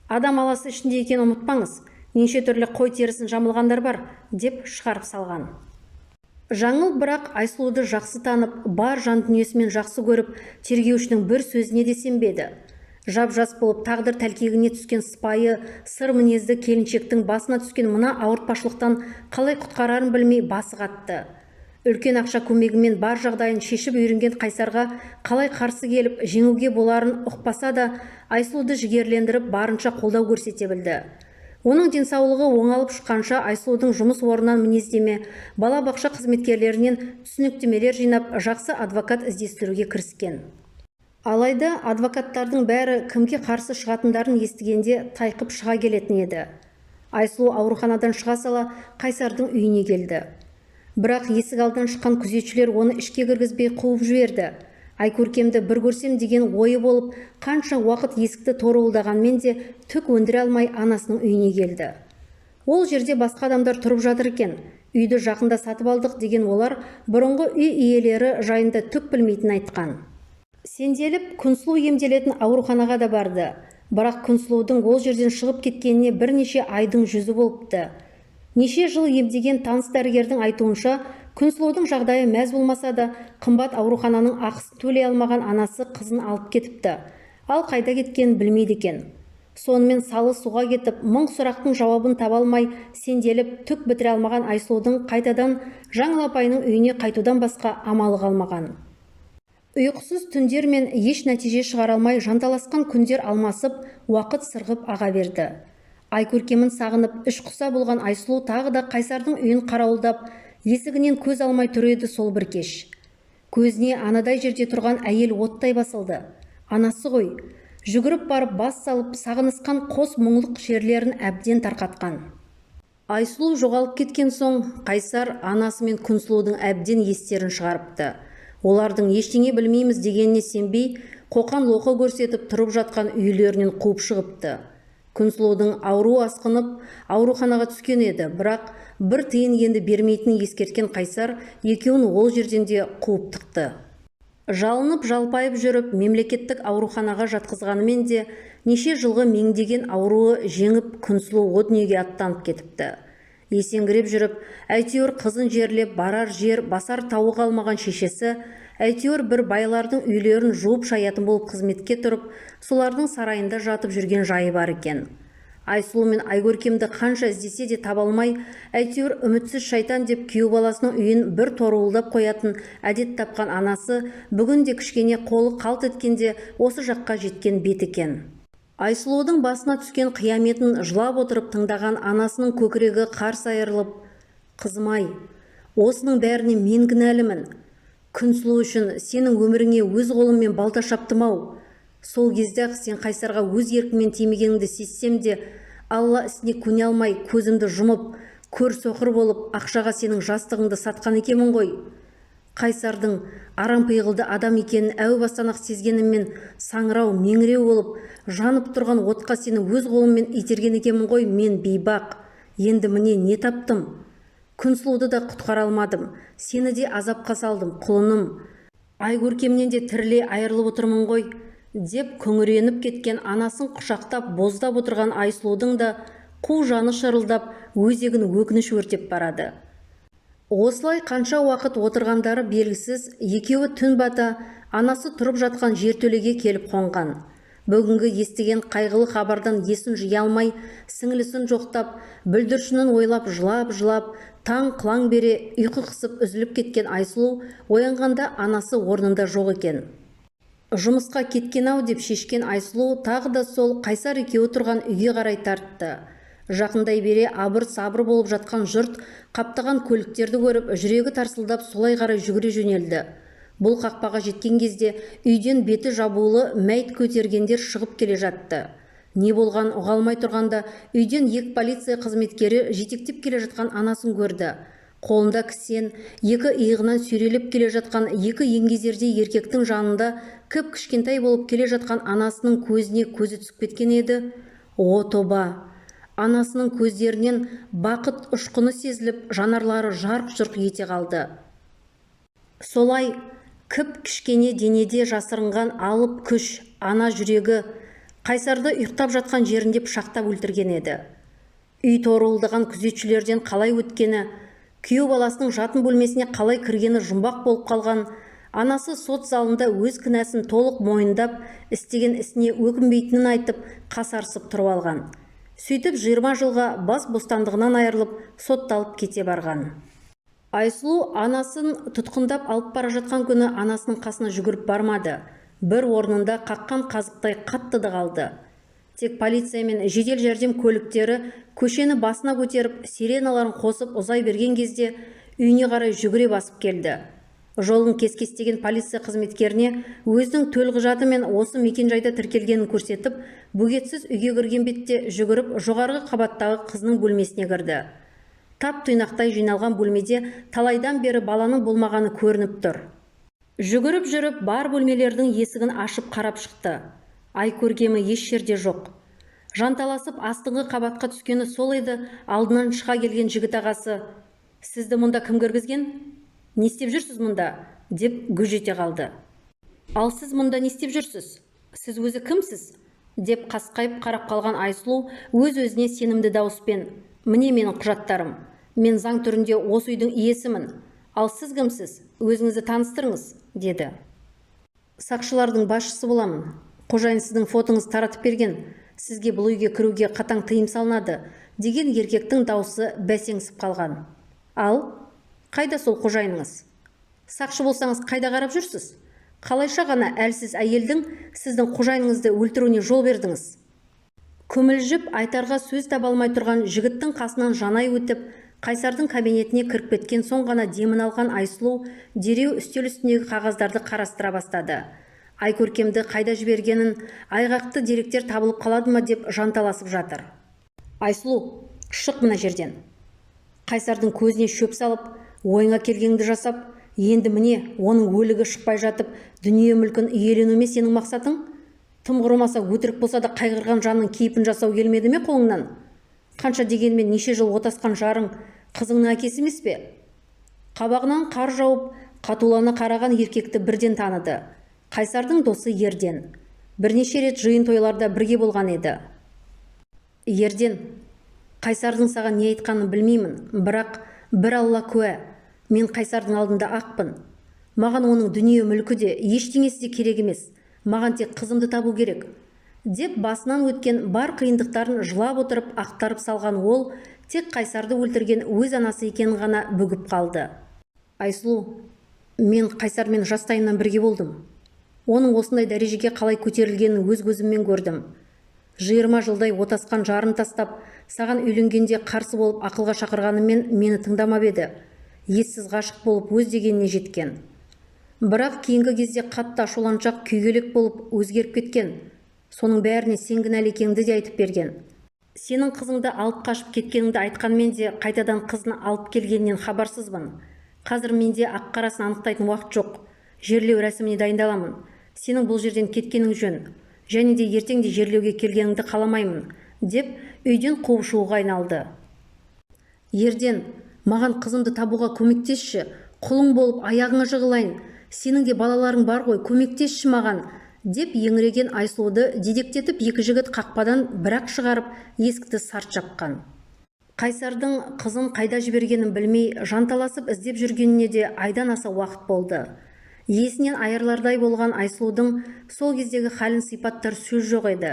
Адам аласы ішінде екен, ұмытпаңыз. Неше түрлі қой терісін жамылғандар бар», деп шығарып салған. Жаңыл бірақ Айсұлуды жақсы танып, бар жан дүниесімен жақсы көріп, тергеушінің бір сөзіне де сенбеді. Жап-жас болып тағдыр тәлкегіне түскен сыпайы, сыр мінезді келіншектің басына түскен мына ауыртпашылықтан қалай құтқарарын білмей басы қатты. Үлкен ақша көмегімен бар жағдайын шешіп үйренген Қайсарға қалай қарсы келіп, жеңуге боларын ұқпаса да, Айсұлуды жігерлендіріп, барынша қолдау көрсете білді. Оның денсаулығы оңалып шыққанша Айсұлудың жұмыс орнынан мінездеме, балабақша қызметкерлерінен түсініктемелер жинап, жақсы адвокат іздестіруге кіріскен. Алайда адвокаттардың бәрі кімге қарсы шығатындарын естігенде тайқып шыға келетін еді. Айсұлу ауруханадан шыға сала Қайсардың үйіне келді. Бірақ есік алдынан шыққан күзетшілер оны ішке кіргізбей қуып жіберді. Айкөркемді бір көрсем деген ойы болып, қанша уақыт есікті торуылдағанмен де түк өндіре алмай анасының үйіне келді. Ол жерде басқа адамдар тұрып жатыр екен. Үйді жақында сатып алдық деген олар бұрынғы үй иелері жайында түк білмейтін айтқан. Сенделіп, Күнсұлу емделетін ауруханаға да барды. Бірақ Күнсұлудың ол жерден шығып кеткеніне бірнеше айдың жүзі болыпты. Неше жыл емдеген таныс дәрігердің айтуынша, Күнсұлудың жағдайы мәз болмаса да, қымбат аурухананың ақысын төлей алмаған анасы қызын алып кетіпті. Ал қайда кеткенін білмейді екен. Сонымен салы суға кетіп, мың сұрақтың жауабын таба алмай, сенделіп, түк бітіре алмаған Айсұлудың қайтадан Жаңыл апайының үйіне қайтудан басқа амалы қалмаған. Ұйқысыз түндер мен еш нәтиже шығара алмай жанталасқан күндер алмасып, уақыт сырғып аға берді. Айкөркемін сағынып, іш құса болған Айсұлу тағы да Қайсардың үйін қарауылдап, есігінен көз алмай тұр еді сол бір кеш. Көзіне анадай жерде тұрған әйел оттай басылды. Анасы ғой. Жүгіріп барып бас салып, сағынысқан қос мұңлық шерлерін әбден тарқатқан. Айсұлу жоғалып кеткен соң, Қайсар анасы мен Күнсұлудың әбден естерін шығарыпты. Олардың ештеңе білмейміз дегеніне сенбей, қоқан-лоқы көрсетіп тұрып жатқан үйлерінен қуып шығыпты. Күнсұлудың ауру асқынып, ауруханаға түскен еді, бірақ бір тиын енді бермейтінін ескерткен Қайсар екеуін ол жерден де қуып тықты. Жалынып жалпайып жүріп, мемлекеттік ауруханаға жатқызғанымен де, неше жылғы меңдеген ауруы жеңіп, Күнсұлу о дүниеге аттанып кетіпті. Есеңгіреп жүріп, әйтеуір қызын жерлеп барар жер басар тауы қалмаған шешесі, әйтеуір бір байлардың үйлерін жуып шаятын болып қызметке тұрып, солардың сарайында жатып жүрген жайы бар екен. Айсұлу мен Айкөркемді қанша іздесе де таба алмай, әйтеуір үмітсіз шайтан деп күйеу баласының үйін бір торуылдап қоятын әдет тапқан анасы бүгін де кішкене қолы қалт еткенде осы жаққа жеткен бет екен. Айсұлудың басына түскен қияметін жылап отырып тыңдаған анасының көкірегі қарс айырылып, «Қызым-ай, осының бәріне мен кінәлімін. Күнсұлу үшін сенің өміріңе өз қолыммен балта шаптым-ау. Сол кезде-ақ сен Қайсарға өз еркіммен тимегеніңді сезсем де, Алла ісіне көне алмай көзімді жұмып, көр соқыр болып, ақшаға сенің жастығыңды сатқан екенмін ғой. Қайсардың арам пиғылды адам екенін әу бастан-ақ сезгеніммен саңырау, меңіреу болып, жанып тұрған отқа сені өз қолыммен итерген екенмін ғой мен бейбақ. Енді міне не таптым? Күнсұлуды да құтқара алмадым. Сені де азапқа салдым, құлыным. Айкөркемнен де тірілей айырылып отырмын ғой, деп күңіреніп кеткен анасын құшақтап боздап отырған Айсұлудың да қу жаны шырылдап, өзегін өкініш өртеп барады. Осылай қанша уақыт отырғандары белгісіз, екеуі түн бата анасы тұрып жатқан жертөлеге келіп қонған. Бүгінгі естіген қайғылы хабардан есін жия алмай, сіңілісін жоқтап, бүлдіршінін ойлап жылап, таң қылаң бере ұйқы қысып үзіліп кеткен Айсұлу оянғанда анасы орнында жоқ екен. Жұмысқа кеткен-ау деп шешкен Айсұлу тағы да сол Қайсар екеуі тұрған үйге қарай тартты. Жақындай бере абыр-сабыр болып жатқан жұрт қаптаған көліктерді көріп, жүрегі тарсылдап солай қарай жүгіре жөнелді. Бұл қақпаға жеткен кезде үйден беті жабулы мәйт көтергендер шығып келе жатты. Не болған ұға алмай тұрғанда үйден екі полиция қызметкері жетектеп келе жатқан анасын көрді. Қолында кісен, екі иығынан сүйрелеп келе жатқан екі еңгезердей еркектің жанында кіп-кішкентай болып келе жатқан анасының көзіне көзі түсіп кеткен еді. О тоба! Анасының көздерінен бақыт ұшқыны сезіліп, жанарлары жарқ-жұрқ ете қалды. Солай кіп-кішкене денеде жасырынған алып күш, ана жүрегі Қайсарды ұйықтап жатқан жерінде пышақтап өлтірген еді. Үй торуылдаған күзетшілерден қалай өткені, күйеу баласының жатын бөлмесіне қалай кіргені жұмбақ болып қалған, анасы сот залында өз кінәсін толық мойындап, істеген ісіне өкінбейтінін айтып, қасарысып тұрып алған. Сөйтіп 20 жылға бас бостандығынан айырылып, сотталып кете барған. Айсұлу анасын тұтқындап алып бара жатқан күні анасының қасына жүгіріп бармады. Бір орнында қаққан қазықтай қатты қалды. Тек полиция мен жедел жәрдем көліктері көшені басына көтеріп, сиреналарын қосып ұзай берген кезде үйіне қарай жүгіре басып келді. Жолын кес-кестеген полиция қызметкеріне өзінің төлқұжаты мен осы мекенжайда тіркелгенін көрсетіп, бөгетсіз үйге кірген бетте жүгіріп жоғарғы қабаттағы қызының бөлмесіне кірді. Тап тұйнақтай жиналған бөлмеде талайдан бері баланың болмағаны көрініп тұр. Жүгіріп жүріп бар бөлмелердің есігін ашып қарап шықты. Айкөркемі еш жерде жоқ. Жанталасып астыңғы қабатқа түскені сол еді, алдынан шыға келген жігіт ағасы: «Сізді мұнда кім кіргізген? Не істеп жүрсіз мұнда?» деп гүж ете қалды. «Ал сіз мұнда не істеп жүрсіз? Сіз өзі кімсіз?» деп қасқайып қарап қалған Айсұлу өз-өзіне сенімді дауыспен: «Міне менің құжаттарым. Мен заң түрінде осы үйдің иесімін. Ал сіз кімсіз? Өзіңізді таныстырыңыз», деді. «Сақшылардың басшысы боламын. Қожайын сіздің фотоңыз таратып берген. Сізге бұл үйге кіруге қатаң тыйым салынады», деген еркектің даусы бәсеңсіп қалған. «Ал, қайда сол қожайыныңыз? Сақшы болсаңыз қайда қарап жүрсіз? Қалайша ғана әлсіз әйелдің сіздің қожайыныңызды өлтіруіне жол бердіңіз?» Күмілжіп айтарға сөз таба алмай тұрған жігіттің қасынан жанай өтіп, Қайсардың кабинетіне кіріп кеткен соң ғана демін алған Айсұлу дереу үстел үстіндегі қағаздарды қарастыра бастады. Айкөркемді қайда жібергенін, айғақты деректер табылып қалады ма деп жанталасып жатыр. «Айсұлу, шық мына жерден. Қайсардың көзіне шөп салып, ойыңа келгеніңді жасап, енді міне оның өлігі шықпай жатып, дүние мүлкін иеленуме сенің мақсатың? Тым құрымаса өтірік болса да қайғырған жанның кейпін жасау келмеді ме қолыңнан? Қанша дегенмен неше жыл отасқан жарың қызыңның әкесі емес пе?» Қабағынан қар жауып, қатулана қараған еркекті бірден таныды. Қайсардың досы Ерден. Бірнеше рет жиын тойларда бірге болған еді. «Ерден, Қайсардың саған не айтқанын білмеймін, бірақ бір Алла куә, мен Қайсардың алдында ақпын. Маған оның дүние мүлкі де, ештеңесі де керек емес. Маған тек қызымды табу керек. Деп басынан өткен бар қиындықтарын жылап отырып ақтарып салған ол, тек Қайсарды өлтірген өз анасы екенін ғана бүгіп қалды. Айсұлу, мен Қайсармен жастайымнан бірге болдым. Оның осындай дәрежеге қалай көтерілгенін өз көзіммен көрдім. 20 жылдай отасқан жарын тастап, саған үйленгенде қарсы болып ақылға шақырғанымен мені тыңдамап еді. Ессіз ғашық болып өз дегеніне жеткен. Бірақ кейінгі кезде қатты ашуланшақ күйгелек болып өзгеріп кеткен. Соның бәріне сен кінәлі екеніңді де айтып берген. Сенің қызыңды алып қашып кеткеніңді айтқанмен де қайтадан қызын алып келгеннен хабарсызбын. Қазір менде ақ-қарасын анықтайтын уақыт жоқ. Жерлеу рәсіміне дайындаламын. Сенің бұл жерден кеткенің жөн. Және де ертең де жерлеуге келгеніңді қаламаймын, деп үйден қуып шығуға айналды. Ерден, маған қызымды табуға көмектесші, құлың болып аяғыңа жығылайын. Сенің де балаларың бар ғой, көмектесші маған, деп еңіреген Айсұлуды дедектетіп екі жігіт қақпадан бірақ шығарып есікті сарт жапқан. Қайсардың қызын қайда жібергенін білмей жанталасып іздеп жүргеніне де айдан аса уақыт болды. Есінен айырылардай болған Айсұлудың сол кездегі халін сипаттар сөз жоқ еді.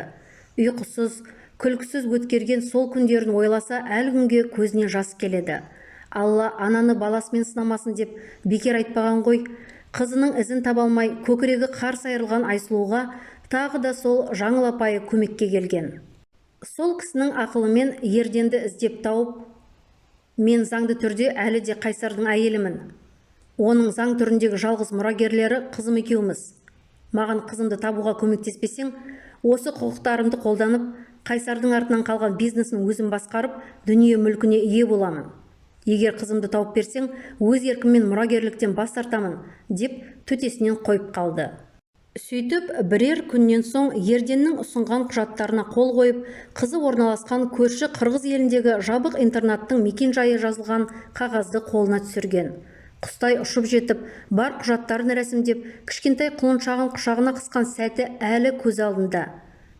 Ұйқысыз, күлкісіз өткерген сол күндерін ойласа әлі күнге көзіне жас келеді. Алла ананы баласымен сынамасын деп бекер айтпаған ғой. Қызының ізін таба алмай көкірегі қарс айырылған Айсұлуға тағы да сол жаңыл апайы көмекке келген. Сол кісінің ақылымен Ерденді іздеп тауып, мен заңды түрде әлі де Қайсардың әйелімін. Оның заң түріндегі жалғыз мұрагерлері қызым екеуміз. Маған қызымды табуға көмектеспесең, осы құқықтарымды қолданып, Қайсардың артынан қалған бизнесін өзім басқарып, дүние мүлкіне ие боламын. Егер қызымды тауып берсең, өз еркіммен мұрагерліктен бас тартамын, деп төтесінен қойып қалды. Сөйтіп, бірер күннен соң Ерденнің ұсынған құжаттарына қол қойып, қызы орналасқан көрші Қырғыз еліндегі жабық интернаттың мекен-жайы жазылған қағазды қолына түсірген. Құстай ұшып жетіп, бар құжаттарын рәсімдеп, кішкентай құлыншағын құшағына қысқан сәті әлі көз алдында.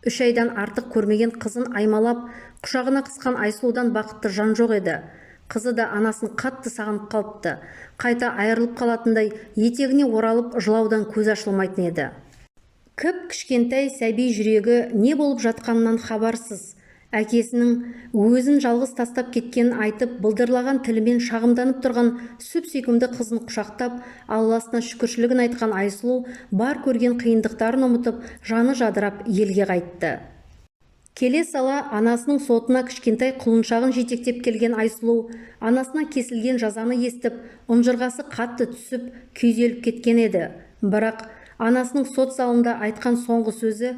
3 айдан артық көрмеген қызын аймалап, құшағына қысқан Айсұлудан бақытты жан жоқ еді. Қызы да анасын қатты сағынып қалыпты. Қайта айырылып қалатындай етегіне оралып жылаудан көз ашылмайтын еді. Кішкентай сәби жүрегі не болып жатқанынан хабарсыз. Әкесінің өзін жалғыз тастап кеткенін айтып, былдырлаған тілімен шағымданып тұрған сүп-сүйкімді қызын құшақтап, Алласына шүкіршілігін айтқан Айсұлу бар көрген қиындықтарын ұмытып, жаны жадырап елге қайтты. Келе сала анасының сотына кішкентай құлыншағын жетектеп келген Айсұлу, анасына кесілген жазаны естіп, ұнжырғасы қатты түсіп, күйзеліп кеткен еді. Бірақ анасының сот залында айтқан соңғы сөзі: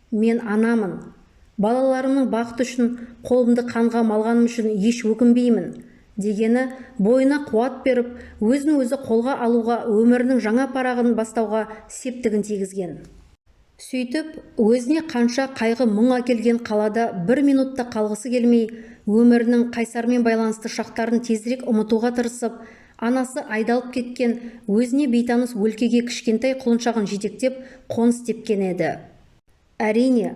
"Мен анамын. Балаларымның бақыты үшін, қолымды қанға малғаным үшін еш өкінбеймін" дегені бойына қуат беріп, өзін өзі қолға алуға, өмірінің жаңа парағын бастауға септігін тигізген. Сөйтіп, өзіне қанша қайғы мұң әкелген қалада бір минутта қалғысы келмей, өмірінің Қайсармен байланысты шақтарын тезірек ұмытуға тырысып, анасы айдалып кеткен өзіне бейтаныс өлкеге кішкентай құлыншағын жетектеп қоныс тепкен еді. Әрине,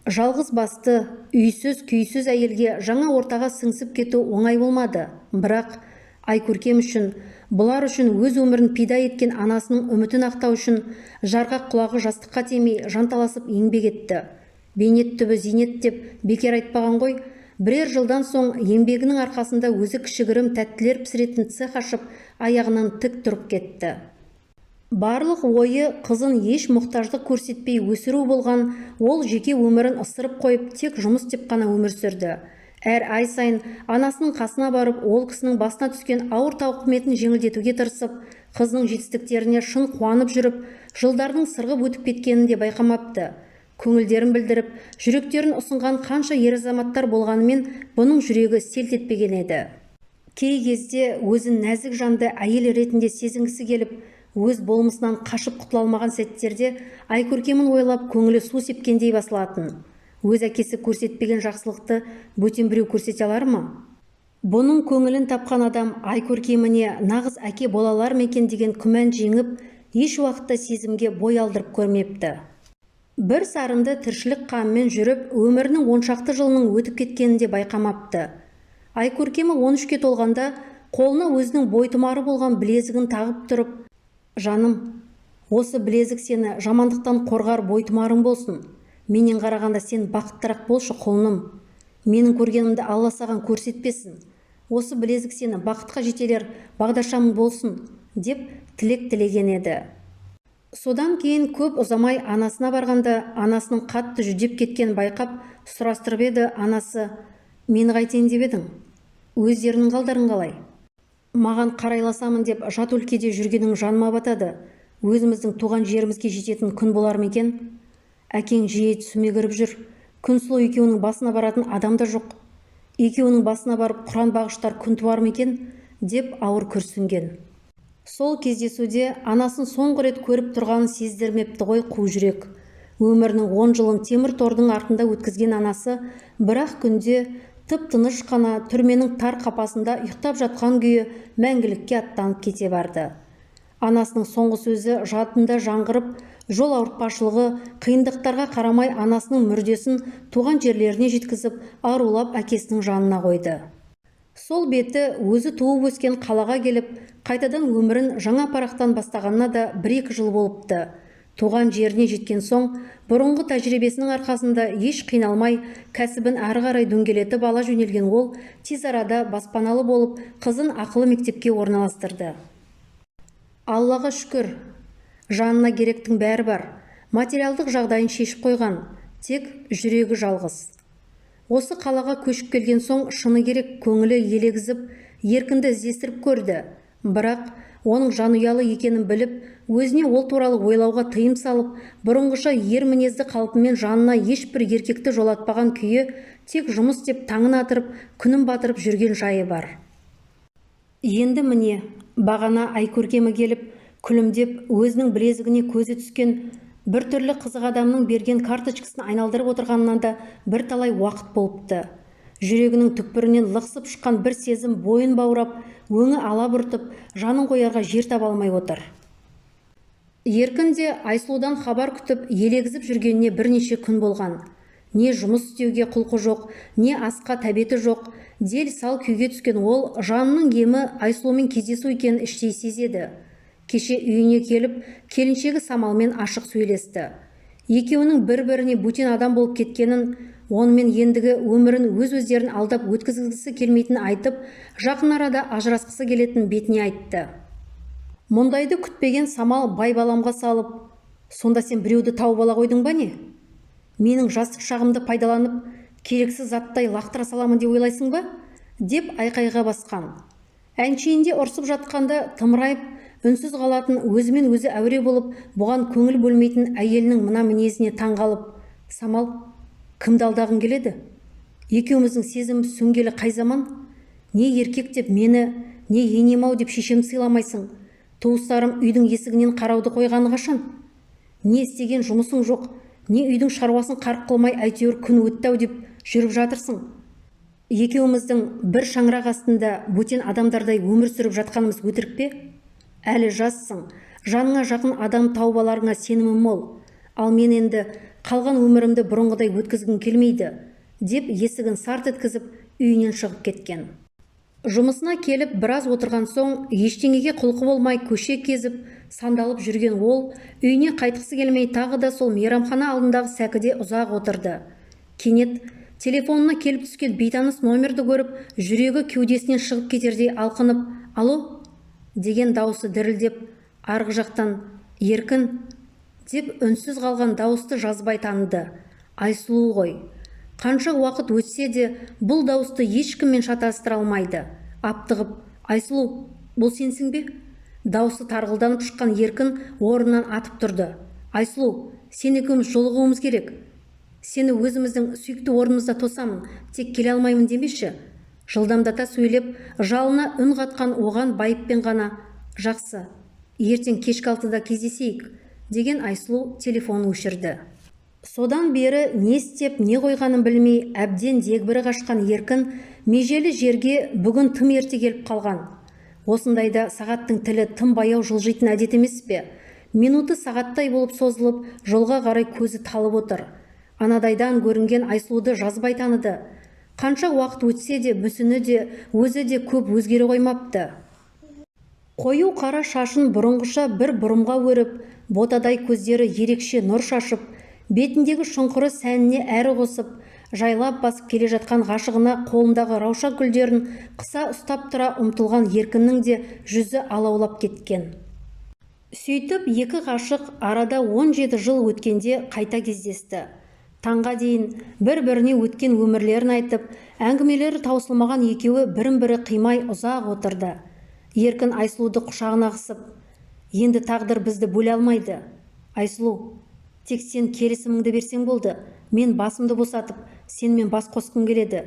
жалғыз басты, үйсіз, күйсіз әйелге жаңа ортаға сіңісіп кету оңай болмады. Бірақ Айкөркем үшін, бұлар үшін өз өмірін пида еткен анасының үмітін ақтау үшін жарғақ құлағы жастыққа тимей жанталасып еңбек етті. Бейнет түбі зейнет деп бекер айтпаған ғой. Бірер жылдан соң еңбегінің арқасында өзі кішігірім тәттілер пісіретін цех ашып, аяғынан тік тұрып кетті. Барлық ойы қызын еш мұқтаждық көрсетпей өсіру болған, ол жеке өмірін ысырып қойып, тек жұмыс деп қана өмір сүрді. Әр ай сайын анасының қасына барып, ол кісінің басына түскен ауыр тауқыметін жеңілдетуге тырысып, қызының жетістіктеріне шын қуанып жүріп, жылдардың сырғып өтіп кеткенін де байқамапты. Көңілдерін білдіріп, жүректерін ұсынған қанша ер азаматтар болғанымен, бұның жүрегі селт етпеген еді. Кей кезде өзін нәзік жанды әйел ретінде сезінгісі келіп, өз болмысынан қашып құтыла алмаған сәттерде Айкөркемін ойлап, көңілі су сепкендей басылатын. Өз әкесі көрсетпеген жақсылықты бөтен біреу көрсете алар ма? Бұның көңілін тапқан адам Айкөркеміне нағыз әке болалар ма екен деген күмән жеңіп, еш уақытта сезімге бой алдырып көрмепті. Бір сарынды тіршілік қамымен жүріп, өмірінің 10 шақты жылының өтіп кеткенін де байқамапты. Айкөркемі 13-ке толғанда қолына өзінің бойтұмары болған білезігін тағып тұрып, «Жаным, осы білезік сені жамандықтан қорғар бойтұмарың болсын. Менен қарағанда сен бақыттырақ болшы құлыным. Менің көргенімді Алла саған көрсетпесін. Осы білезік сені бақытқа жетелер бағдаршамың болсын», деп тілек тілеген еді. Содан кейін көп ұзамай анасына барғанда, анасының қатты жүдеп кеткен байқап, сұрастырып еді анасы: «Мені қайтейін деп едің? Өздерінің қалдарың қалай? Маған қарайласамын деп жат өлкеде жүргенің жаныма батады. Өзіміздің туған жерімізге жететін күн болар ма екен? Әкең жиі түсіме кіріп жүр. Күнсұлу екеуінің басына баратын адам да жоқ. Екеуінің басына барып құран бағыштар күн туар ма екен?» деп ауыр күрсінген. Сол кездесуде анасын соңғы рет көріп тұрғанын сездірмепті ғой қу жүрек. Өмірінің 10 жылын темір тордың артында өткізген анасы бір-ақ күнде тып-тыныш қана түрменің тар қапасында ұйықтап жатқан күйі мәңгілікке аттанып кете барды. Анасының соңғы сөзі жадында жаңғырып, жол ауыртпашылығы, қиындықтарға қарамай анасының мүрдесін туған жерлеріне жеткізіп, арулап әкесінің жанына қойды. Сол беті өзі туып өскен қалаға келіп, қайтадан өмірін жаңа парақтан бастағанына да 1-2 жыл болыпты. Туған жеріне жеткен соң, бұрынғы тәжірибесінің арқасында еш қиналмай, кәсібін әрі қарай дөңгелетіп ала жөнелген ол, тез арада баспаналы болып, қызын ақылы мектепке орналастырды. Аллаға шүкір, жанына керектің бәрі бар. Материалдық жағдайын шешіп қойған, тек жүрегі жалғыз. Осы қалаға көшіп келген соң шыны керек көңілі елегізіп, еркінді іздестіріп көрді. Бірақ оның жанұялы екенін біліп, өзіне ол туралы ойлауға тыйым салып, бұрынғыша ер мінезді қалпымен жанына ешбір еркекті жолатпаған күйі, тек жұмыс деп таңын атырып, күнін батырып жүрген жайы бар. Енді міне, бағана Айкөркемі келіп, күлімдеп, өзінің білезігіне көзі түскен бір түрлі қызық адамның берген карточкасын айналдырып отырғанынан да бір талай уақыт болыпты. Жүрегінің түкпірінен лықсып шыққан бір сезім бойын баурап, өңі алабұртып, жанын қоярға жер таба алмай отыр. Еркін де Айсұлудан хабар күтіп, елегізіп жүргеніне бірнеше күн болған. Не жұмыс істеуге құлқы жоқ, не асқа тәбеті жоқ. Дел сал күйге түскен ол, жанының емі Айсұлумен кездесу екенін іштей сезеді. Кеше үйіне келіп, келіншегі Самалмен ашық сөйлесті. Екеуінің бір-біріне бөтен адам болып кеткенін, онымен ендігі өмірін өз-өздерін алдап өткізгісі келмейтінін айтып, жақын арада ажырасқысы келетін бетіне айтты. Мұндайды күтпеген Самал байбаламға салып: «Сонда сен біреуді тауып ала қойдың ба не? Менің жастық шағымды пайдаланып, керексіз заттай лақтыра саламын деп ойлайсың ба?» деп айқайға басқан. Әншейінде ұрсып жатқанда тымырайып, үнсіз қалатын, өзімен өзі әуре болып, бұған көңіл бөлмейтін әйелінің мына мінезіне таңғалып: «Самал, кімді алдағың келеді? Екеуміздің сезіміміз сөнгелі қай заман? Не еркек деп мені, не енем-ау деп шешемді сыйламайсың? Туыстарым үйдің есігінен қарауды қойғаны қашан? Не істеген жұмысың жоқ, не үйдің шаруасын қарқ қылмай әйтеуір күн өтті-ау деп жүріп жатырсың? Екеуміздің бір шаңырақ астында бөтен адамдардай өмір сүріп жатқанымыз өтірік пе? Әлі жассың, жаныңа жақын адам тауып аларыңа сенімім мол. Ал мен енді қалған өмірімді бұрынғыдай өткізгім келмейді», деп есігін сарт еткізіп үйінен шығып кеткен. Жұмысына келіп біраз отырған соң, ештеңеге құлқы болмай көше кезіп, сандалып жүрген ол, үйіне қайтқысы келмей тағы да сол мейрамхана алдындағы сәкіде ұзақ отырды. Кенет телефонына келіп түскен бейтаныс номерді көріп, жүрегі кеудесінен шығып кетердей алқынып: «Алло?» деген дауысы дірілдеп, арғы жақтан: «Еркін?» деп үнсіз қалған дауысты жазбай таныды. Айсұлу ғой. Қанша уақыт өтсе де, бұл дауысты ешкіммен шатастыра алмайды. Аптығып: «Айсұлу, бұл сенсің бе?» Дауысы тарғылданып шыққан Еркін орнынан атып тұрды. «Айсұлу, сен екеуміз жолығуымыз керек. Сені өзіміздің сүйікті орнымызда тосамын, тек келе алмаймын демеші». Жылдамдата сөйлеп, жалына үн қатқан оған байыппен ғана: «Жақсы, ертең кешкі 6-да кездесейік», деген Айсұлу телефонын өшірді. Содан бері не істеп, не қойғанын білмей, әбден дегбірі қашқан Еркін межелі жерге бүгін тым ерте келіп қалған. Осындайда сағаттың тілі тым баяу жылжитын әдет емес пе? Минуты сағаттай болып созылып, жолға қарай көзі талып отыр. Анадайдан көрінген Айсұлуды жазбай таныды. Қанша уақыт өтсе де мүсіні де өзі де көп өзгере қоймапты. Қою қара шашын бұрынғыша бір бұрымға өріп, ботадай көздері ерекше нұр шашып, бетіндегі шұңқыры сәніне әрі қосып, жайлап басып келе жатқан ғашығына қолындағы раушан гүлдерін қыса ұстап тұра ұмтылған еркіннің де жүзі алаулап кеткен. Сөйтіп екі ғашық арада 17 жыл өткенде қайта кездесті. Таңға дейін бір-біріне өткен өмірлерін айтып, әңгімелері таусылмаған екеуі бірін-бірі қимай ұзақ отырды. Еркін Айсұлуды құшағына қысып, енді тағдыр бізді бөле алмайды. Айсұлу, тек сен келісіміңді берсең болды. Мен басымды босатып, сенімен бас қосқым келеді.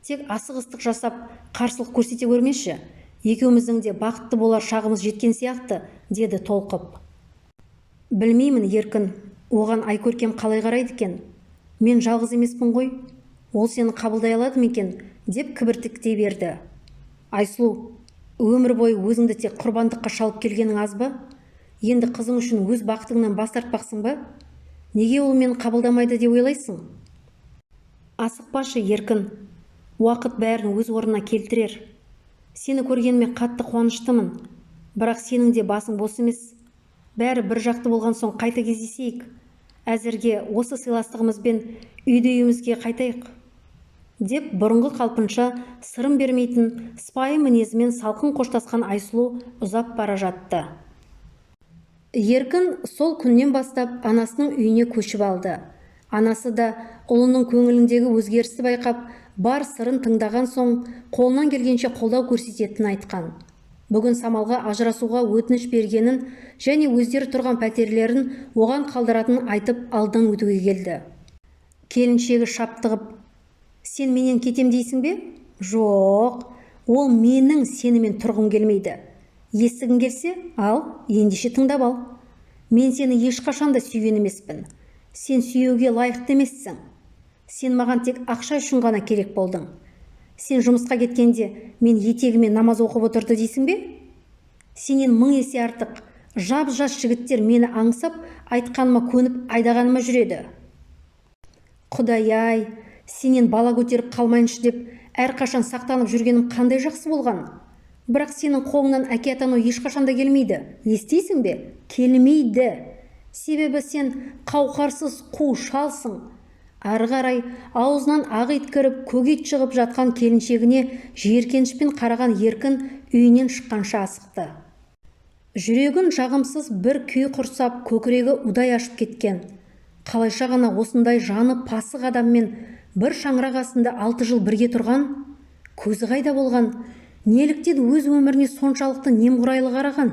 Тек асығыстық жасап, қарсылық көрсете көрмеші. Екеуміздің де бақытты болар шағымыз жеткен сияқты, деді толқып. Білмеймін, Еркін, оған Айкөркем қалай қарайды екен? Мен жалғыз емеспін ғой, ол сені қабылдай алады ма екен, деп кібіртіктей берді. Айсұлу, өмір бойы өзіңді тек құрбандыққа шалып келгенің аз ба? Енді қызың үшін өз бақытыңнан бас тартпақсың ба? Неге ол мені қабылдамайды деп ойлайсың? Асықпашы, Еркін, уақыт бәрін өз орнына келтірер. Сені көргеніме қатты қуаныштымын, бірақ сенің де басың бос емес. Бәрі бір жақты болған соң қайта кездесейік. Әзірге осы сыйластығымызбен үйде-үйімізге қайтайық, деп бұрынғы қалпынша сырым бермейтін сыпайы мінезімен салқын қоштасқан Айсұлу ұзап бара жатты. Еркін сол күннен бастап анасының үйіне көшіп алды. Анасы да ұлының көңіліндегі өзгерісті байқап, бар сырын тыңдаған соң қолынан келгенше қолдау көрсететінін айтқан. Бүгін Самалға ажырасуға өтініш бергенін және өздері тұрған пәтерлерін оған қалдыратынын айтып алдан өтуге келді. Келіншегі шаптығып, сен менен кетем дейсің бе? Жоқ, ол менің сенімен тұрғым келмейді. Естігің келсе, ал, ендеше тыңдап ал. Мен сені ешқашанда сүйген емеспін. Сен сүйеуге лайықты емессің. Сен маған тек ақша үшін ғана керек болдың. Сен жұмысқа кеткенде мен етегіме намаз оқып отырды дейсің бе? Сенен 1000 есе артық жап-жас жігіттер мені аңсап, айтқаныма көніп, айдағаныма жүреді. Құдай-ай, сенен бала көтеріп қалмайыншы деп әрқашан сақтанып жүргенім қандай жақсы болған. Бірақ сенің қолыңнан әке атану ешқашанда келмейді. Естисің бе? Келмейді. Себебі сен қауқарсыз қу шалсың. Ары қарай аузынан ақ ит кіріп, көк ит шығып жатқан келіншегіне жиіркенішпен қараған Еркін үйінен шыққанша асықты. Жүрегін жағымсыз бір күй құрсап, көкірегі удай ашып кеткен. Қалайша ғана осындай жаны пасық адаммен бір шаңырақ астында 6 жыл бірге тұрған? Көзі қайда болған? Неліктен өз өміріне соншалықты немқұрайлы қараған?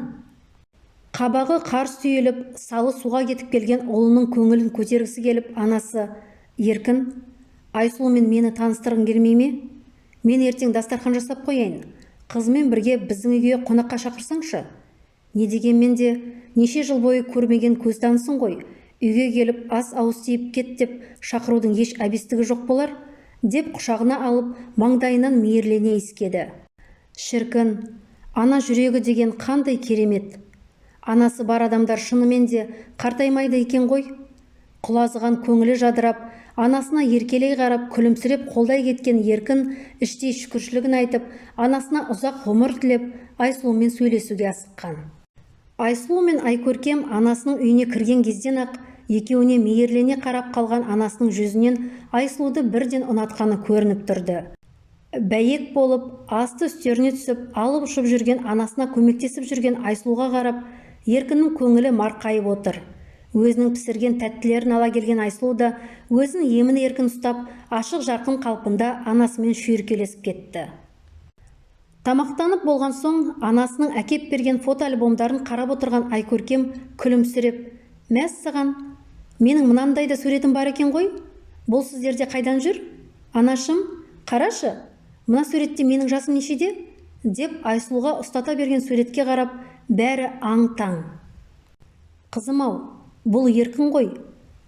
Қабағы қарс түйіліп, салы суға кетіп келген ұлының көңілін көтергісі келіп, анасы: Еркін, Айсұлумен мені таныстырғың келмей ме? Мен ертең дастархан жасап қояйын. Қызымен бірге біздің үйге қонаққа шақырсаңшы. Не дегенмен де неше жыл бойы көрмеген көз танысың ғой. Үйге келіп ас ауыз тиіп кет деп шақырудың еш әбестігі жоқ болар, деп құшағына алып маңдайынан мейірлене иіскеді. Шіркін, ана жүрегі деген қандай керемет. Анасы бар адамдар шынымен де қартаймайды екен ғой. Құлазыған көңілі жадырап, анасына еркелей қарап, күлімсіреп қолдай кеткен Еркін іштей шүкіршілігін айтып, анасына ұзақ ғұмыр тілеп, Айсұлумен сөйлесуге асыққан. Айсұлу мен Айкөркем анасының үйіне кірген кезден ақ екеуіне мейірлене қарап қалған анасының жүзінен Айсұлуды бірден ұнатқаны көрініп тұрды. Бәйек болып, асты үстеріне түсіп, алып ұшып жүрген анасына көмектесіп жүрген Айсұлуға қарап, Еркіннің көңілі марқайып отыр. Өзінің пісірген тәттілерін ала келген Айсұлу да өзін емін еркін ұстап, ашық жарқын қалпында анасымен шүйіркелесіп кетті. Тамақтанып болған соң, анасының әкеп берген фотоальбомдарын қарап отырған Айкөркем күлімсіреп: "Мәссаған, менің мынандай да суретім бар екен ғой. Бұл сіздерде қайдан жүр? Анашым, қарашы, мына суретте менің жасым нешеде?" деп Айсұлуға ұстата берген суретке қарап, бәрі аң-таң. "Қызым-ау, бұл Еркін ғой.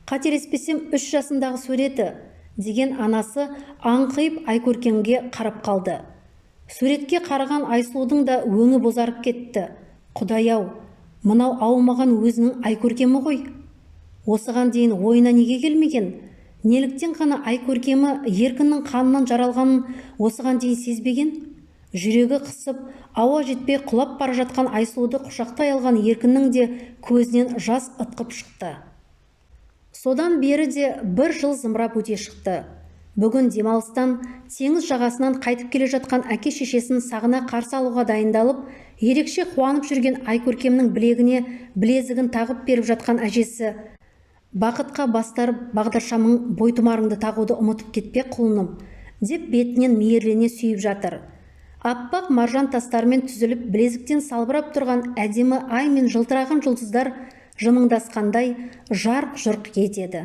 Қателеспесем 3 жасындағы суреті", деген анасы аңқиып Айкөркемге қарап қалды. Суретке қараған Айсұлудың да өңі бозарып кетті. Құдай-ау, мынау аумаған өзінің Айкөркемі ғой. Осыған дейін ойына неге келмеген? Неліктен ғана ай көркемі еркіннің қанынан жаралғанын осыған дейін сезбеген? Жүрегі қысып, ауа жетпей құлап бара жатқан Айсұлуды құшақтай алған еркіннің де көзінен жас ытқып шықты. Содан бері де бір жыл зымырап өте шықты. Бүгін демалыстан теңіз жағасынан қайтып келе жатқан әке шешесін сағына қарсы алуға дайындалып, ерекше қуанып жүрген ай көркемнің білегіне білезігін тағып беріп жатқан әжесі: «Бақытқа бастарып бағдаршамың бойтұмарыңды тағуды ұмытып кетпе құлыным», деп бетінен мейірлене сүйіп жатыр. Аппақ маржан тастармен түзіліп білезіктен салбырап тұрған әдемі ай мен жылтыраған жұлдыздар жымыңдасқандай жарқ-жұрқ етеді.